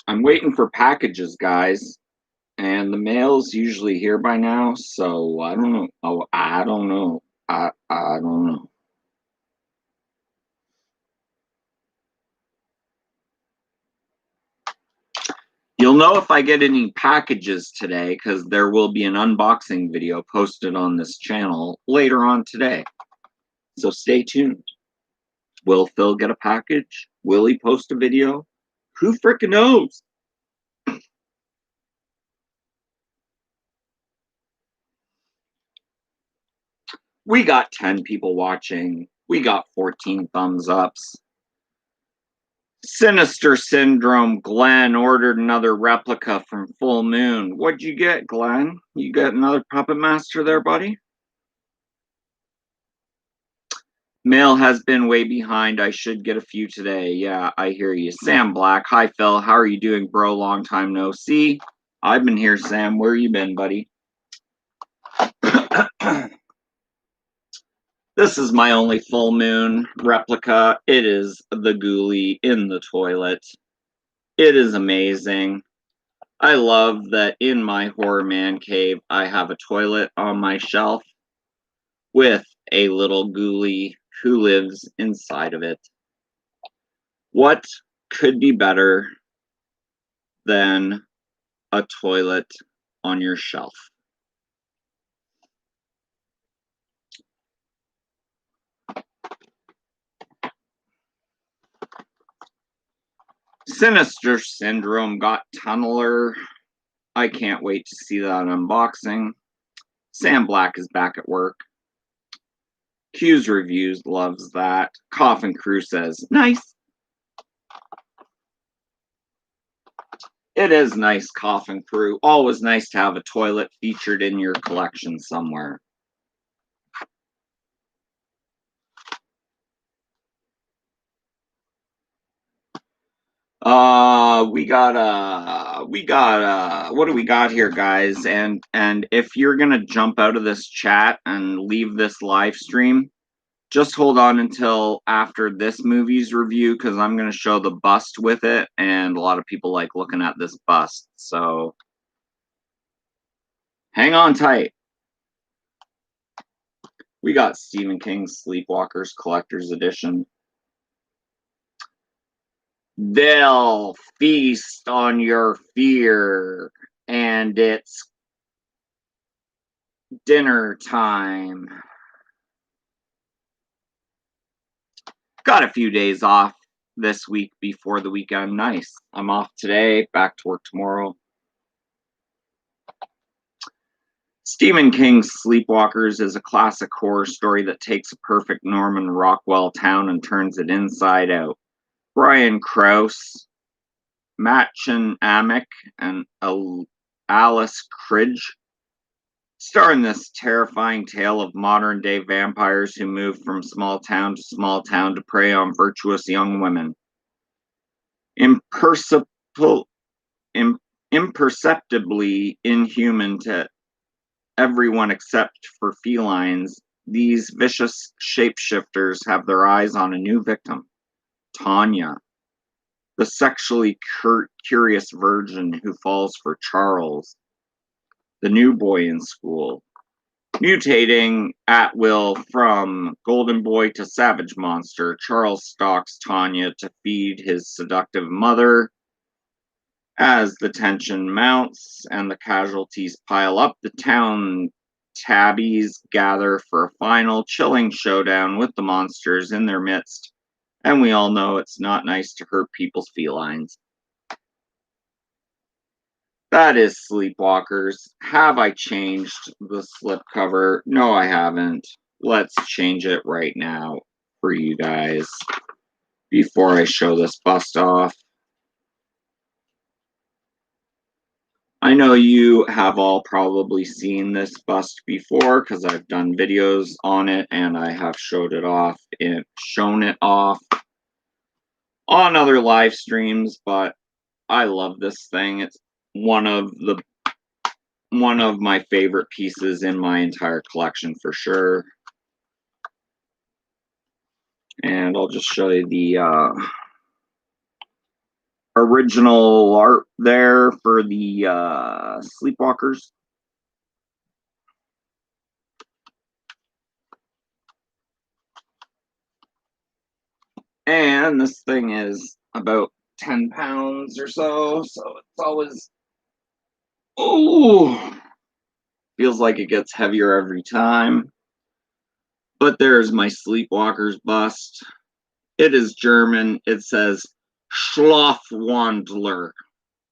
I'm waiting for packages, guys, and the mail's usually here by now, so I don't know. Oh, I don't know. I don't know. You'll know if I get any packages today because there will be an unboxing video posted on this channel later on today. So stay tuned. Will Phil get a package? Will he post a video? Who frickin' knows? We got 10 people watching. We got 14 thumbs ups. Sinister Syndrome Glenn ordered another replica from Full Moon. What'd you get, Glenn? You got another Puppet Master there, buddy? Mail has been way behind. I should get a few today. Yeah, I hear you. Sam Black. Hi, Phil. How are you doing, bro? Long time no see. I've been here, Sam. Where you been, buddy? This is my only Full Moon replica. It is the ghoulie in the toilet. It is amazing. I love that in my horror man cave, I have a toilet on my shelf with a little ghoulie who lives inside of it. What could be better than a toilet on your shelf? Sinister Syndrome got Tunneler. I can't wait to see that unboxing. Sam Black is back at work. Q's Reviews loves that. Coffin Crew says, nice. It is nice, Coffin Crew. Always nice to have a toilet featured in your collection somewhere. What do we got here, guys? And if you're gonna jump out of this chat and leave this live stream, just hold on until after this movie's review, because I'm gonna show the bust with it, and a lot of people like looking at this bust, so hang on tight. We got Stephen King's Sleepwalkers Collector's Edition. They'll feast on your fear, and it's dinner time. Got a few days off this week before the weekend. Nice. I'm off today, back to work tomorrow. Stephen King's Sleepwalkers is a classic horror story that takes a perfect Norman Rockwell town and turns it inside out. Brian Krause, Machen Amick, and Alice Cridge star in this terrifying tale of modern-day vampires who move from small town to small town to prey on virtuous young women. Imperceptibly inhuman to everyone except for felines, these vicious shapeshifters have their eyes on a new victim, Tanya, the sexually curious virgin who falls for Charles, the new boy in school. Mutating at will from Golden Boy to Savage Monster, Charles stalks Tanya to feed his seductive mother. As the tension mounts and the casualties pile up, the town tabbies gather for a final chilling showdown with the monsters in their midst. And we all know it's not nice to hurt people's felines. That is Sleepwalkers. Have I changed the slipcover? No, I haven't. Let's change it right now for you guys before I show this bust off. I know you have all probably seen this bust before because I've done videos on it and I have shown it off on other live streams, but I love this thing. It's one of my favorite pieces in my entire collection for sure. And I'll just show you the original art there for the Sleepwalkers. And this thing is about 10 pounds or so it's always, oh, feels like it gets heavier every time. But there's my Sleepwalkers bust. It is German. It says Schlafwandler,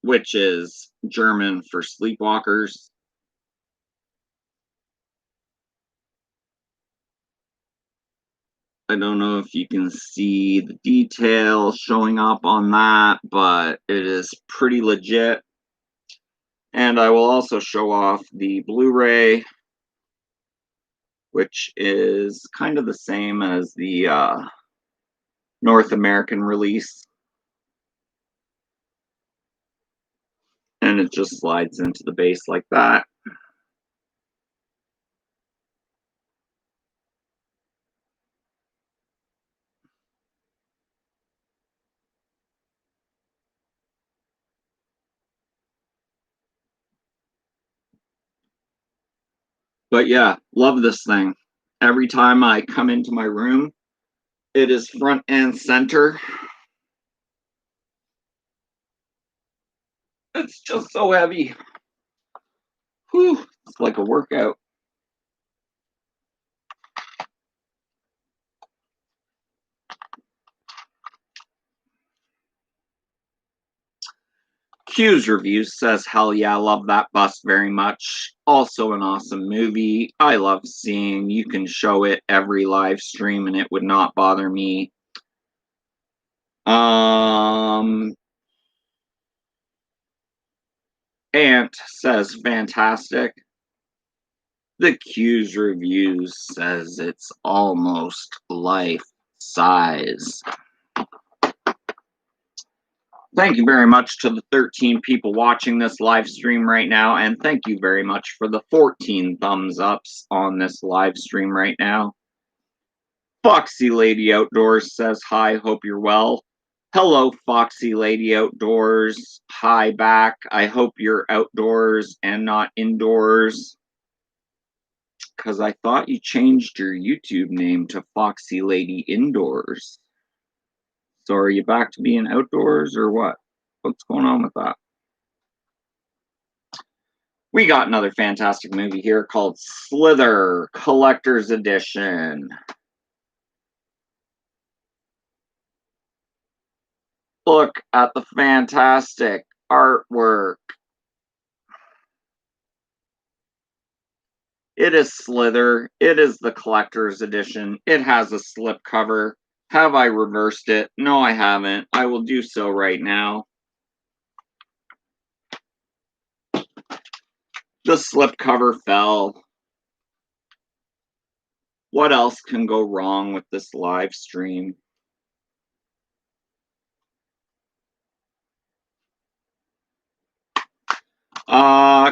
which is German for sleepwalkers. I don't know if you can see the detail showing up on that, but it is pretty legit. And I will also show off the Blu-ray, which is kind of the same as the North American release. And it just slides into the base like that. But yeah, love this thing. Every time I come into my room, it is front and center. It's just so heavy. Whew, it's like a workout. Q's Reviews says, hell yeah, love that bust very much. Also an awesome movie. I love seeing, you can show it every live stream and it would not bother me. Ant says, fantastic. The Q's Reviews says it's almost life size. Thank you very much to the 13 people watching this live stream right now, and thank you very much for the 14 thumbs ups on this live stream right now. Foxy Lady Outdoors says, hi, hope you're well. Hello, Foxy Lady Outdoors. Hi back. I hope you're outdoors and not indoors. Because I thought you changed your YouTube name to Foxy Lady Indoors. So are you back to being outdoors or what? What's going on with that? We got another fantastic movie here called Slither Collector's Edition. Look at the fantastic artwork. It is Slither. It is the collector's edition. It has a slipcover. Have I reversed it? No, I haven't. I will do so right now. The slipcover fell. What else can go wrong with this live stream?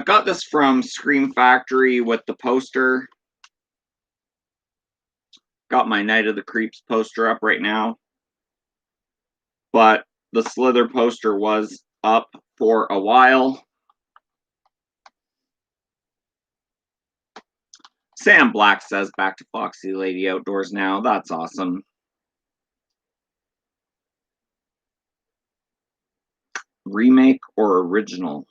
Got this from Scream Factory with the poster. Got my Night of the Creeps poster up right now. But the Slither poster was up for a while. Sam Black says back to Foxy Lady Outdoors now. That's awesome. Remake or original?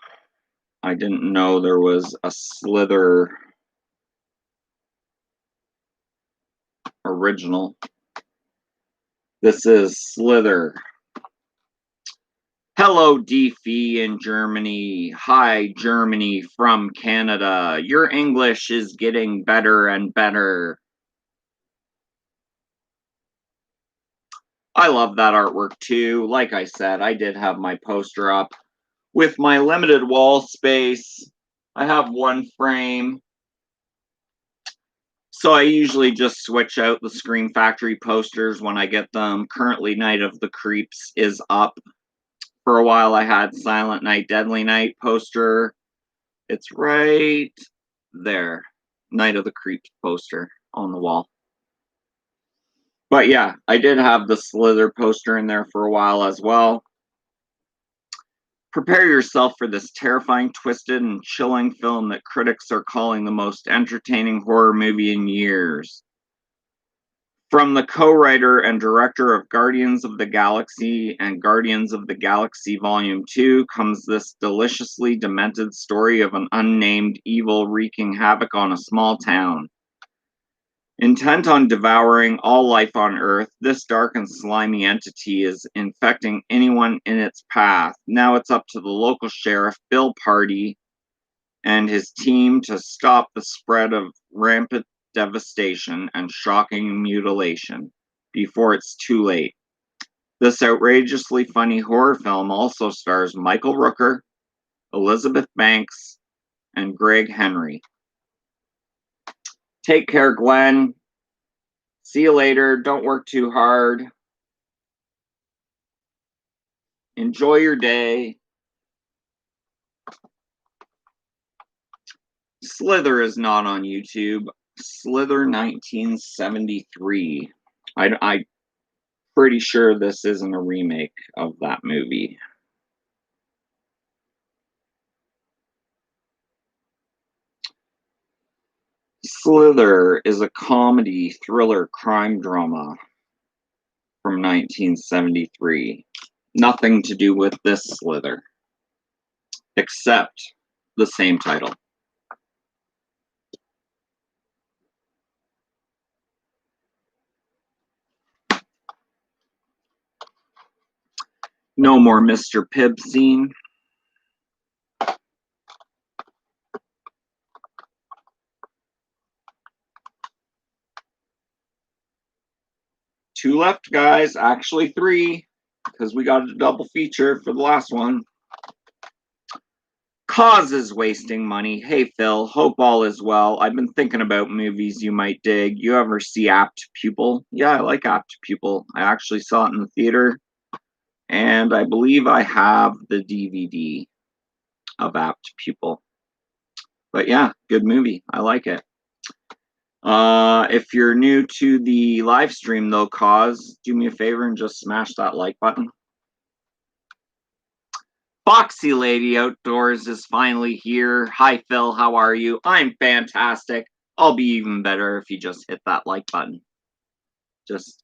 I didn't know there was a Slither original. This is Slither. Hello, DFE in Germany. Hi, Germany from Canada. Your English is getting better and better. I love that artwork too. Like I said, I did have my poster up. With my limited wall space, I have one frame. So I usually just switch out the Scream Factory posters when I get them. Currently, Night of the Creeps is up. For a while, I had Silent Night, Deadly Night poster. It's right there. Night of the Creeps poster on the wall. But yeah, I did have the Slither poster in there for a while as well. Prepare yourself for this terrifying, twisted, and chilling film that critics are calling the most entertaining horror movie in years. From the co-writer and director of Guardians of the Galaxy and Guardians of the Galaxy Volume 2 comes this deliciously demented story of an unnamed evil wreaking havoc on a small town. Intent on devouring all life on Earth, this dark and slimy entity is infecting anyone in its path. Now it's up to the local sheriff, Bill Party, and his team to stop the spread of rampant devastation and shocking mutilation before it's too late. This outrageously funny horror film also stars Michael Rooker, Elizabeth Banks, and Greg Henry. Take care, Glenn. See you later. Don't work too hard. Enjoy your day. Slither is not on YouTube. Slither 1973. I'm pretty sure this isn't a remake of that movie. Slither is a comedy, thriller, crime drama from 1973. Nothing to do with this Slither, except the same title. No more Mr. Pibb scene. Two left, guys. Actually, three, because we got a double feature for the last one. Cause is wasting money. Hey, Phil. Hope all is well. I've been thinking about movies you might dig. You ever see Apt Pupil? Yeah, I like Apt Pupil. I actually saw it in the theater, and I believe I have the DVD of Apt Pupil. But yeah, good movie. I like it. If you're new to the live stream, though, Cause, do me a favor and just smash that like button. Foxy Lady Outdoors is finally here. Hi, Phil. How are you? I'm fantastic. I'll be even better if you just hit that like button. Just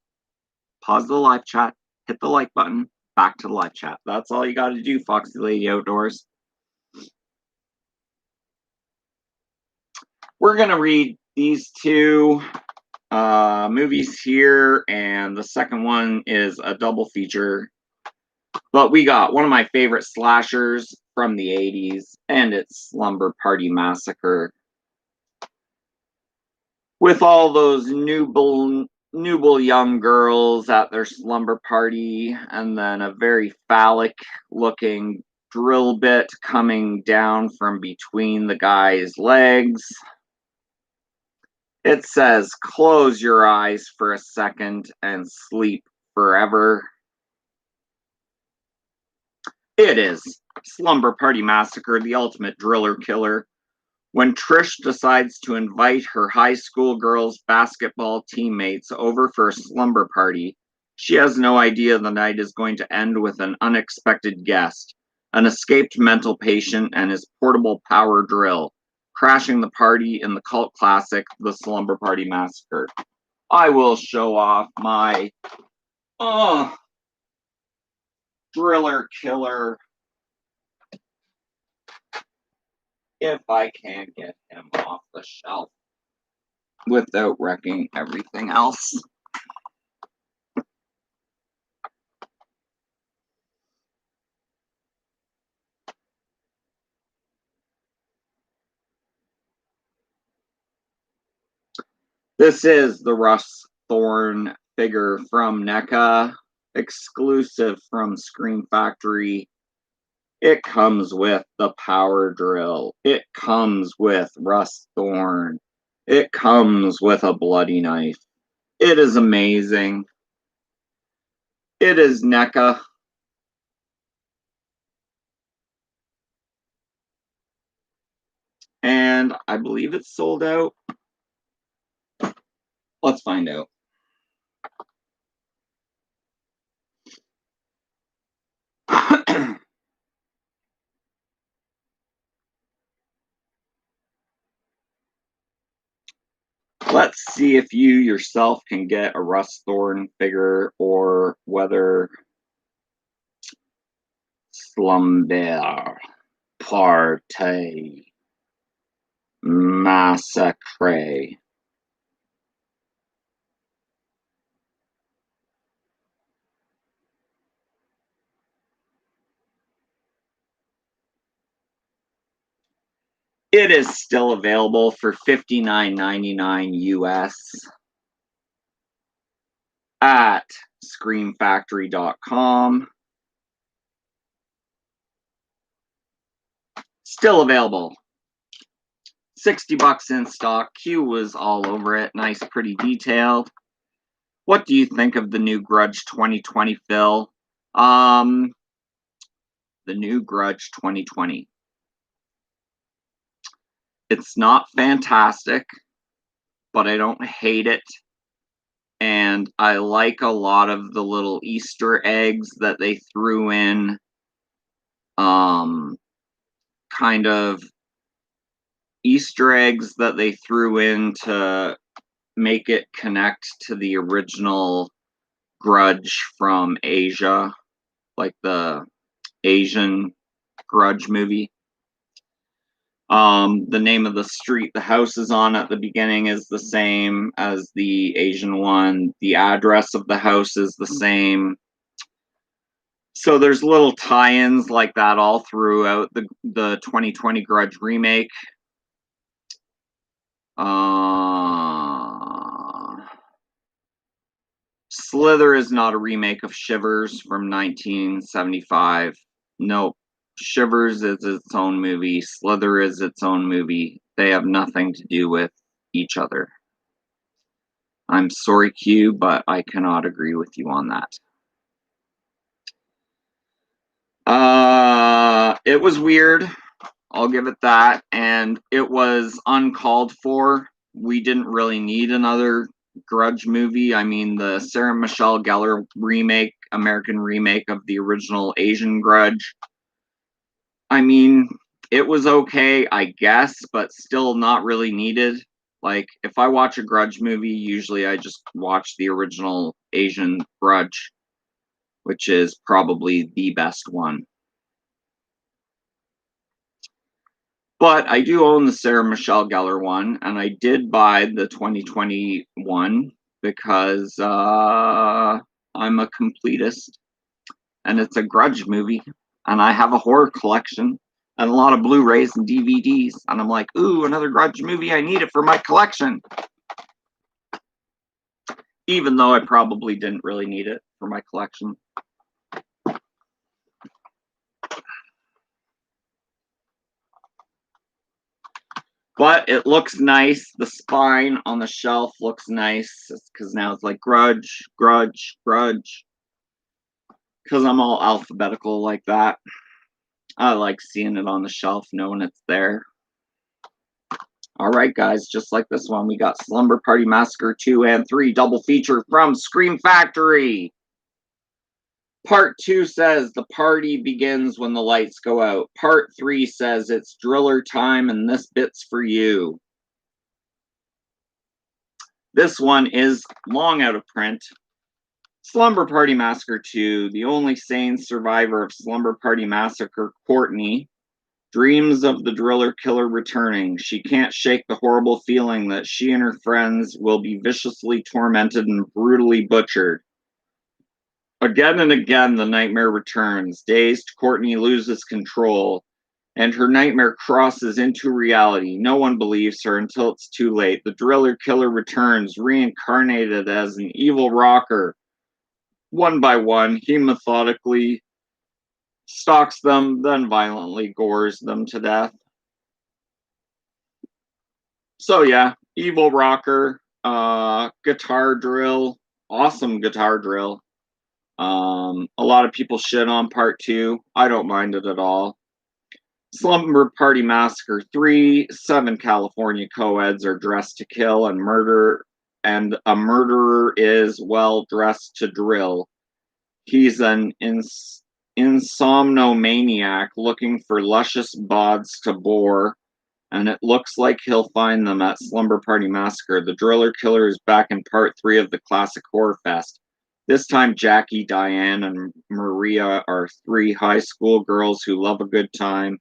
pause the live chat, hit the like button, back to the live chat. That's all you got to do, Foxy Lady Outdoors. We're going to read these two movies here, and the second one is a double feature. But we got one of my favorite slashers from the 80s, and it's Slumber Party Massacre. With all those nubile young girls at their slumber party, and then a very phallic-looking drill bit coming down from between the guy's legs. It says, close your eyes for a second and sleep forever. It is Slumber Party Massacre, the ultimate driller killer. When Trish decides to invite her high school girls' basketball teammates over for a slumber party, she has no idea the night is going to end with an unexpected guest, an escaped mental patient and his portable power drill, crashing the party in the cult classic, The Slumber Party Massacre. I will show off my Driller Killer if I can get him off the shelf without wrecking everything else. This is the Russ Thorn figure from NECA, exclusive from Scream Factory. It comes with the power drill. It comes with Russ Thorn. It comes with a bloody knife. It is amazing. It is NECA. And I believe it's sold out. Let's find out. Let's see if you yourself can get a Russ Thorn figure or whether Slumber Party Massacre. It is still available for $59.99 US at screamfactory.com. Still available. 60 bucks in stock. Q was all over it. Nice, pretty detailed. What do you think of the new Grudge 2020, Phil? The new Grudge 2020. It's not fantastic, but I don't hate it. And I like a lot of the little Easter eggs that they threw in. Kind of Easter eggs that they threw in to make it connect to the original Grudge from Asia, like the Asian Grudge movie. The name of the street the house is on at the beginning is the same as the Asian one. The address of the house is the same. So there's little tie-ins like that all throughout the 2020 Grudge remake. Slither is not a remake of Shivers from 1975. Nope. Shivers is its own movie. Slither is its own movie. They have nothing to do with each other. I'm sorry, Q, but I cannot agree with you on that. It was weird. I'll give it that. And it was uncalled for. We didn't really need another Grudge movie. I mean, the Sarah Michelle Gellar remake, American remake of the original Asian Grudge. I mean, it was okay, I guess, but still not really needed. Like, if I watch a Grudge movie, usually I just watch the original Asian Grudge, which is probably the best one. But I do own the Sarah Michelle Gellar one, and I did buy the 2021 because I'm a completist, and it's a Grudge movie, and I have a horror collection and a lot of Blu-rays and DVDs, and I'm like, ooh, another Grudge movie, I need it for my collection. Even though I probably didn't really need it for my collection. But it looks nice. The spine on the shelf looks nice because now it's like Grudge, Grudge, Grudge. Because I'm all alphabetical like that. I like seeing it on the shelf, knowing it's there. All right, guys, just like this one, we got Slumber Party Massacre 2 and 3 double feature from Scream Factory. Part 2 says the party begins when the lights go out. Part 3 says it's driller time and this bit's for you. This one is long out of print. Slumber Party Massacre 2. The only sane survivor of Slumber Party Massacre, Courtney, dreams of the driller killer returning. She can't shake the horrible feeling that she and her friends will be viciously tormented and brutally butchered. Again and again, the nightmare returns. Dazed, Courtney loses control, and her nightmare crosses into reality. No one believes her until it's too late. The driller killer returns, reincarnated as an evil rocker. One by one, he methodically stalks them, then violently gores them to death. So yeah, evil rocker, guitar drill, awesome guitar drill. A lot of people shit on part 2. I don't mind it at all. Slumber Party Massacre 3. 7 California co-eds are dressed to kill and murder, and a murderer is, well, dressed to drill. He's an insomnomaniac looking for luscious bods to bore, and it looks like he'll find them at Slumber Party Massacre. The driller killer is back in part 3 of the classic horror fest. This time, Jackie, Diane, and Maria are 3 high school girls who love a good time.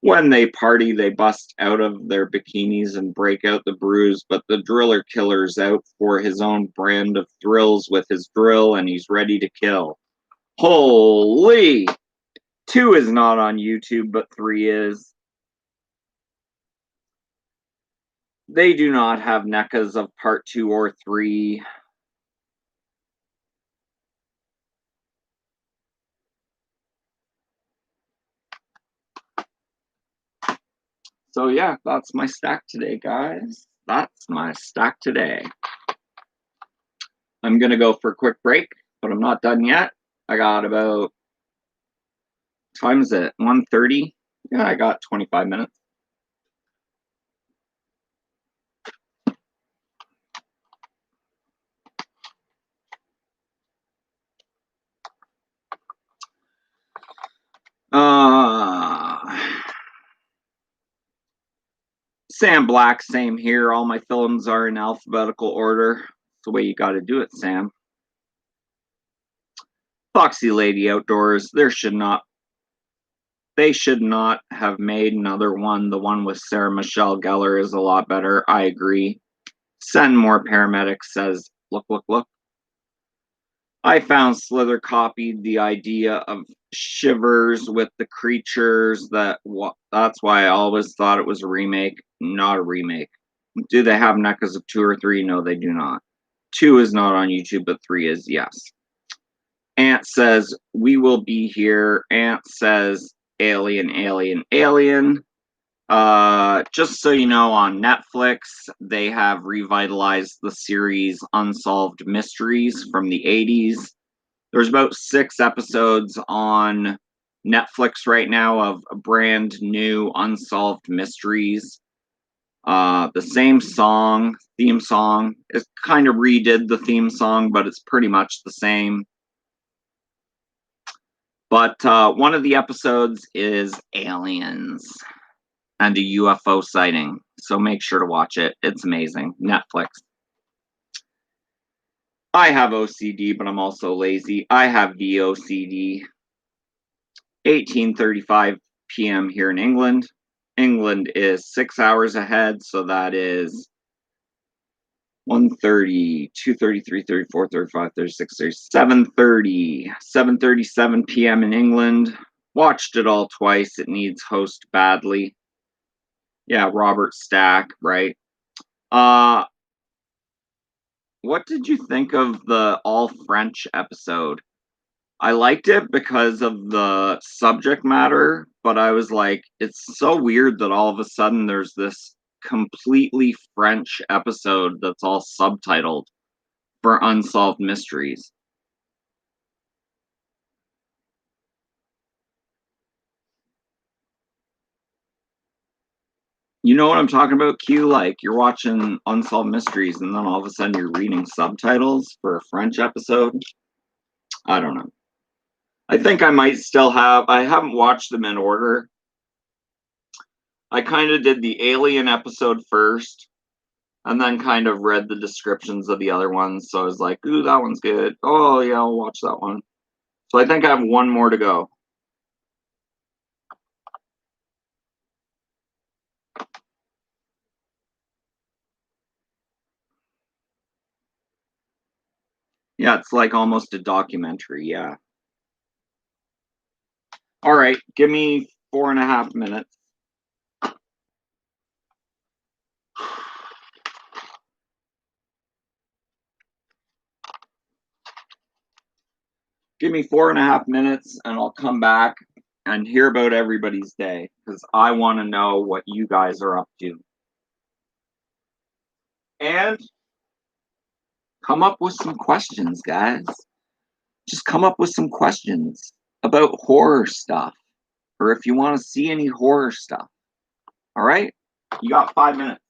When they party, they bust out of their bikinis and break out the brews, but the driller killer's out for his own brand of thrills with his drill, and he's ready to kill. Holy! 2 is not on YouTube, but 3 is. They do not have NECAs of part 2 or 3. So yeah, that's my stack today, guys. That's my stack today. I'm gonna go for a quick break, but I'm not done yet. I got about, time is it? 1:30? Yeah, I got 25 minutes. Sam Black, same here. All my films are in alphabetical order. It's the way you got to do it, Sam. Foxy Lady Outdoors. They should not have made another one. The one with Sarah Michelle Gellar is a lot better. I agree. Send more paramedics says, look, look, look. I found Slither copied the idea of Shivers with the creatures. That's why I always thought it was a remake, not a remake. Do they have NECAs of 2 or 3? No, they do not. 2 is not on YouTube, but 3 is, yes. Ant says, we will be here. Ant says, alien, alien, alien. Just so you know, on Netflix, they have revitalized the series Unsolved Mysteries from the 80s. There's about 6 episodes on Netflix right now of brand new Unsolved Mysteries. The same song, theme song. It kind of redid the theme song, but it's pretty much the same. But one of the episodes is aliens and a UFO sighting. So make sure to watch it. It's amazing. Netflix. I have OCD, but I'm also lazy. I have VOCD. 18:35 p.m. here in England. England is 6 hours ahead, so that is 1:30, 2:30, 3:30, 4:35, 36, 7:30, 7:37 p.m. in England. Watched it all twice. It needs host badly. Yeah, Robert Stack, right? What did you think of the all French episode? I liked it because of the subject matter, but I was like, it's so weird that all of a sudden there's this completely French episode that's all subtitled for Unsolved Mysteries. You know what I'm talking about, Q? Like, you're watching Unsolved Mysteries and then all of a sudden you're reading subtitles for a French episode? I don't know. I think I might still have, I haven't watched them in order. I kind of did the Alien episode first and then kind of read the descriptions of the other ones. So I was like, ooh, that one's good. Oh, yeah, I'll watch that one. So I think I have one more to go. Yeah, it's like almost a documentary. Yeah. All right, give me 4.5 minutes. Give me 4.5 minutes and I'll come back and hear about everybody's day because I want to know what you guys are up to. And come up with some questions, guys. Just come up with some questions about horror stuff or if you want to see any horror stuff. All right? You got 5 minutes.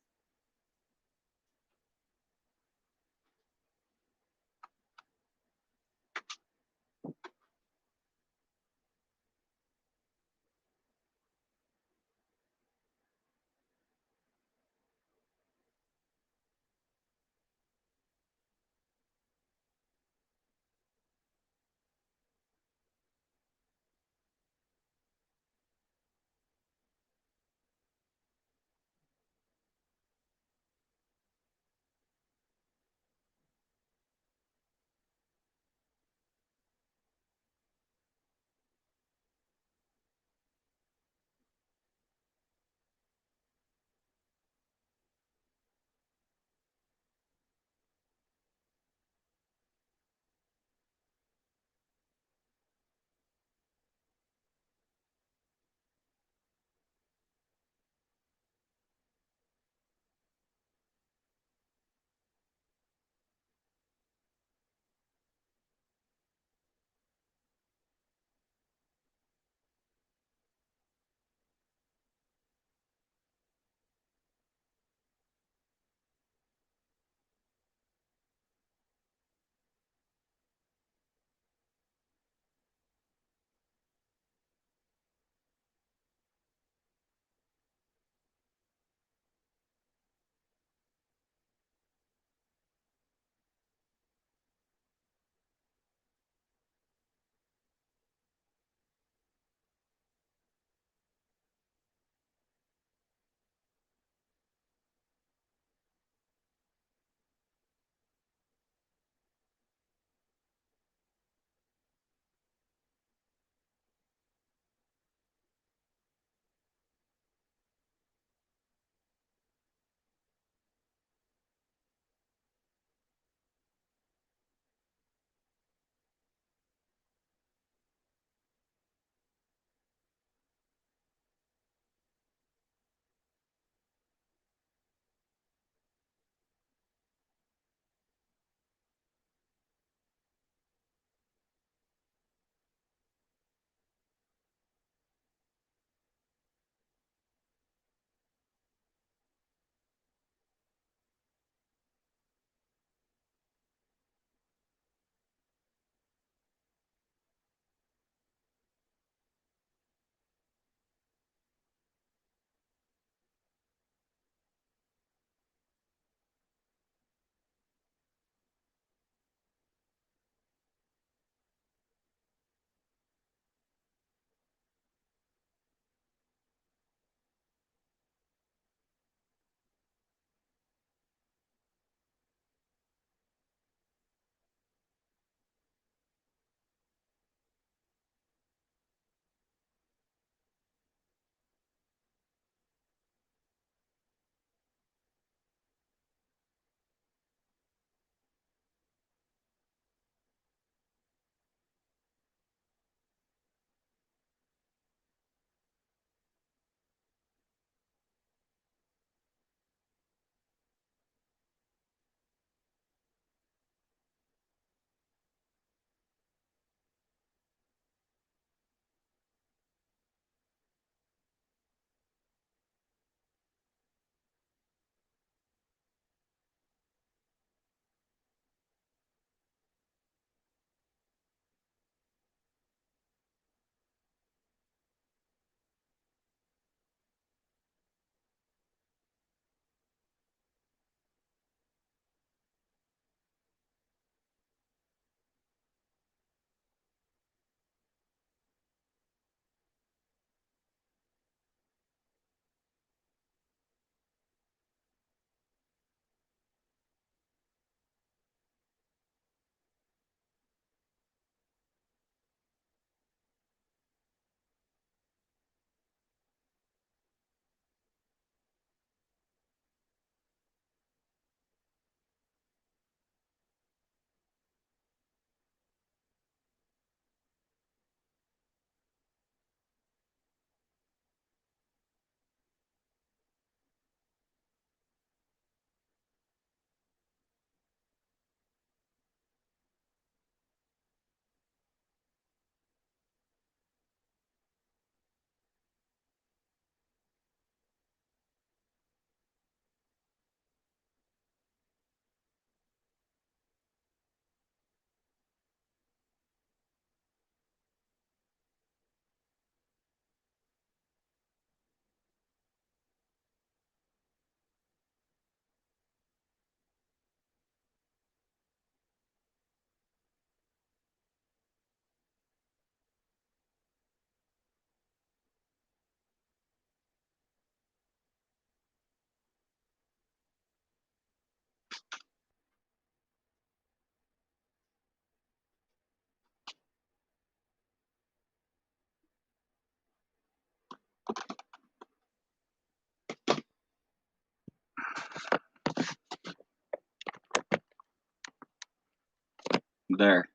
There.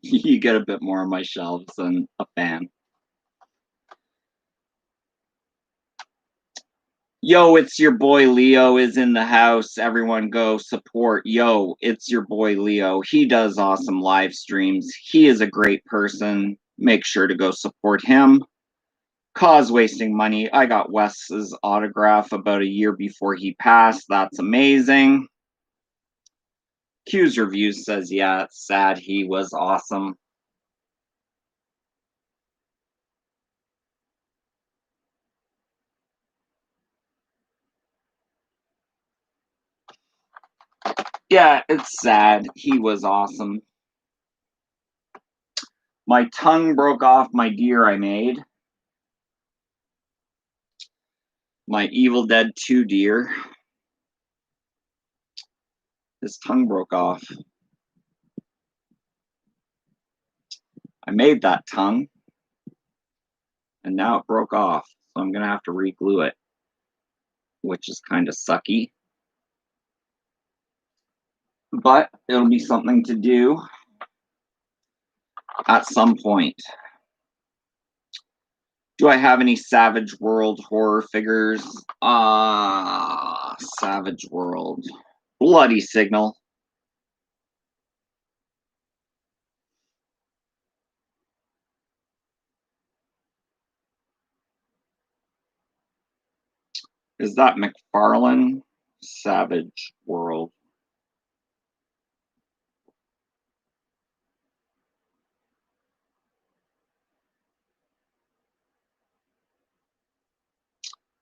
You get a bit more on my shelves than a fan. Yo, it's your boy Leo is in the house. Everyone go support. Yo, it's your boy Leo. He does awesome live streams. He is a great person. Make sure to go support him. Cause wasting money. I got Wes's autograph about a year before he passed. That's amazing. Q's Reviews says, yeah, it's sad. He was awesome. Yeah, it's sad. He was awesome. My tongue broke off my deer I made. My Evil Dead 2 deer. His tongue broke off. I made that tongue, and now it broke off. So I'm going to have to re-glue it, which is kind of sucky. But it'll be something to do at some point. Do I have any Savage World horror figures? Savage World. Bloody Signal. Is that McFarlane? Savage World.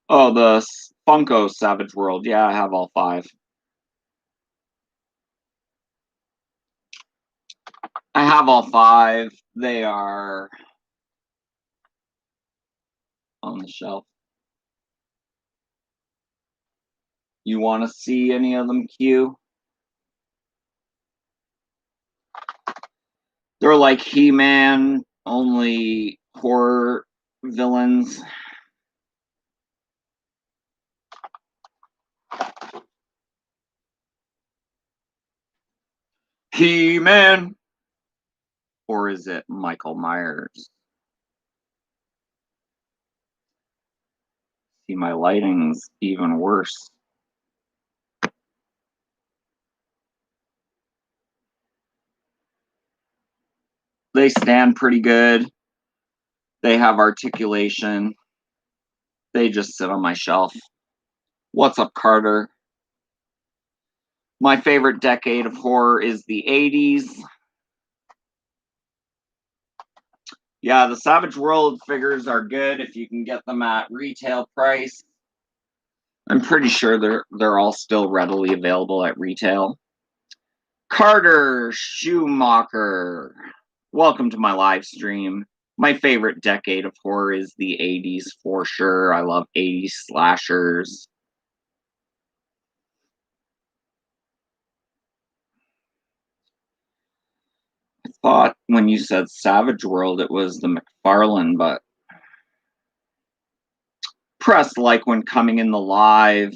Oh, the Funko Savage World. Yeah, I have all 5. I have all 5. They are on the shelf. You want to see any of them, Q? They're like He-Man, only horror villains. He-Man! Or is it Michael Myers? See, my lighting's even worse. They stand pretty good. They have articulation. They just sit on my shelf. What's up, Carter? My favorite decade of horror is the 80s. Yeah, the Savage World figures are good if you can get them at retail price. I'm pretty sure they're all still readily available at retail. Carter Schumacher. Welcome to my live stream. My favorite decade of horror is the 80s for sure. I love 80s slashers. I thought when you said Savage World, it was the McFarlane, but press like when coming in the live.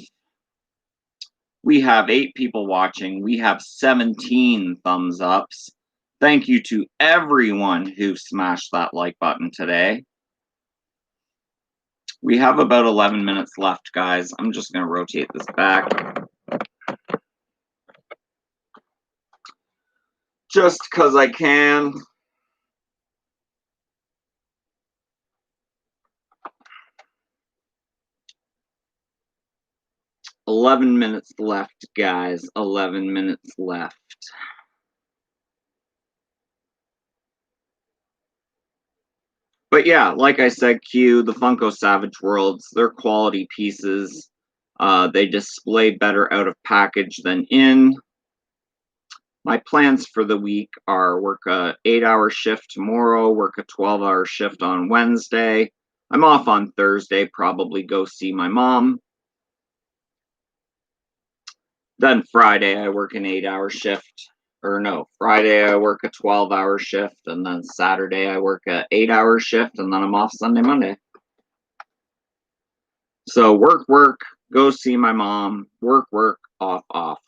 We have 8 people watching. We have 17 thumbs ups. Thank you to everyone who smashed that like button today. We have about 11 minutes left, guys. I'm just going to rotate this back. Just because I can. $11 minutes left, guys. 11 minutes left. But yeah, like I said, Q, the Funko Savage Worlds, they're quality pieces. They display better out of package than in. My plans for the week are work a 8-hour shift tomorrow, work a 12-hour shift on Wednesday. I'm off on Thursday, probably go see my mom. Then Friday, I work an 8-hour shift. Or no, Friday I work a 12-hour shift, and then Saturday I work a 8-hour shift, and then I'm off Sunday, Monday. So work, go see my mom, work, off.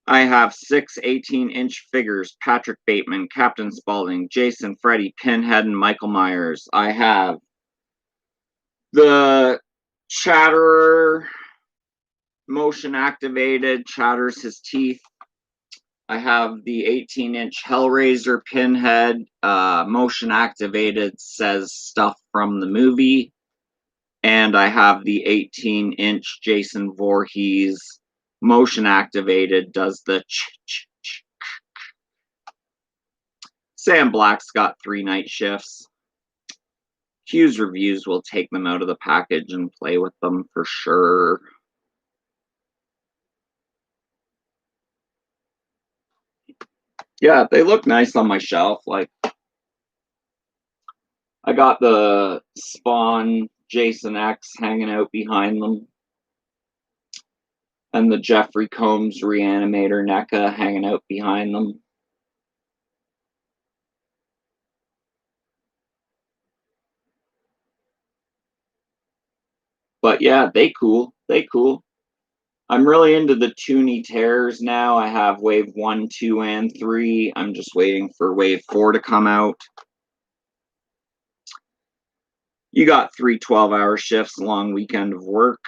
I have 6 18-inch figures: Patrick Bateman, Captain Spaulding, Jason, Freddy, Pinhead, and Michael Myers. I have the Chatterer, motion activated, chatters his teeth. I have the 18-inch Hellraiser Pinhead, motion activated, says stuff from the movie. And I have the 18-inch Jason Voorhees, motion activated, does the ch-ch-ch. Sam Black's got 3 night shifts. Hughes Reviews will take them out of the package and play with them for sure. Yeah, they look nice on my shelf. Like, I got the Spawn Jason X hanging out behind them, and the Jeffrey Combs Reanimator NECA hanging out behind them. But yeah, they cool. They cool. I'm really into the Toonie Terrors now. I have wave 1, 2, and 3. I'm just waiting for wave 4 to come out. You got 3 12-hour shifts, a long weekend of work.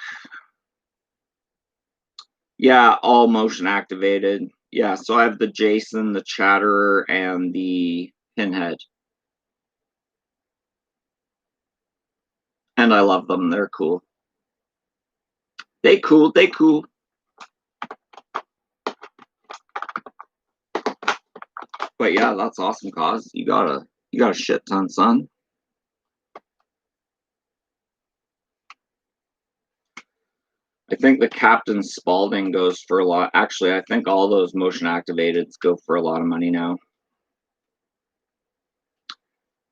Yeah, all motion activated. Yeah, so I have the Jason, the Chatterer, and the Pinhead. And I love them. They're cool. They cool. They cool. But yeah, that's awesome, cause you got a shit ton, son. I think the Captain Spaulding goes for a lot. Actually, I think all those motion activateds go for a lot of money now.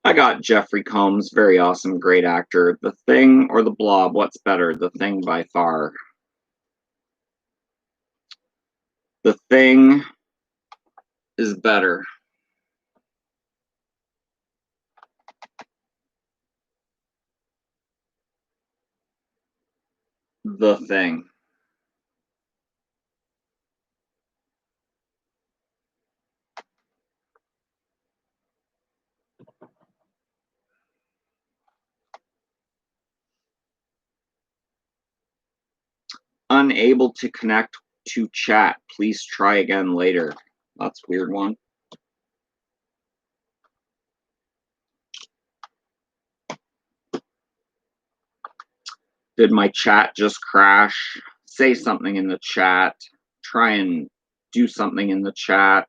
I got Jeffrey Combs, very awesome, great actor. The Thing or The Blob, what's better? The Thing by far. The Thing is better. The Thing. Unable to connect to chat. Please try again later. That's a weird one. Did my chat just crash? Say something in the chat. Try and do something in the chat.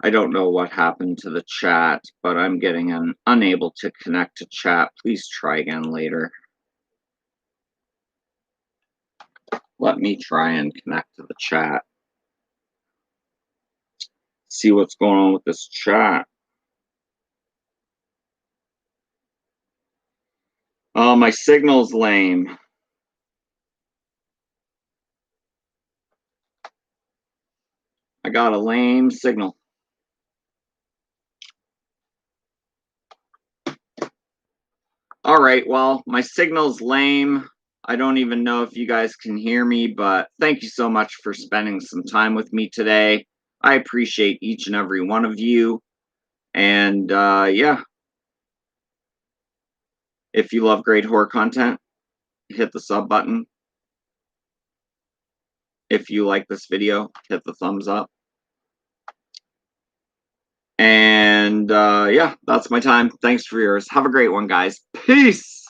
I don't know what happened to the chat, but I'm getting an unable to connect to chat. Please try again later. Let me try and connect to the chat. See what's going on with this chat. Oh, my signal's lame. I got a lame signal. All right, well, my signal's lame. I don't even know if you guys can hear me, but thank you so much for spending some time with me today. I appreciate each and every one of you. And yeah, if you love great horror content, hit the sub button. If you like this video, hit the thumbs up. And yeah, that's my time. Thanks for yours. Have a great one, guys. Peace.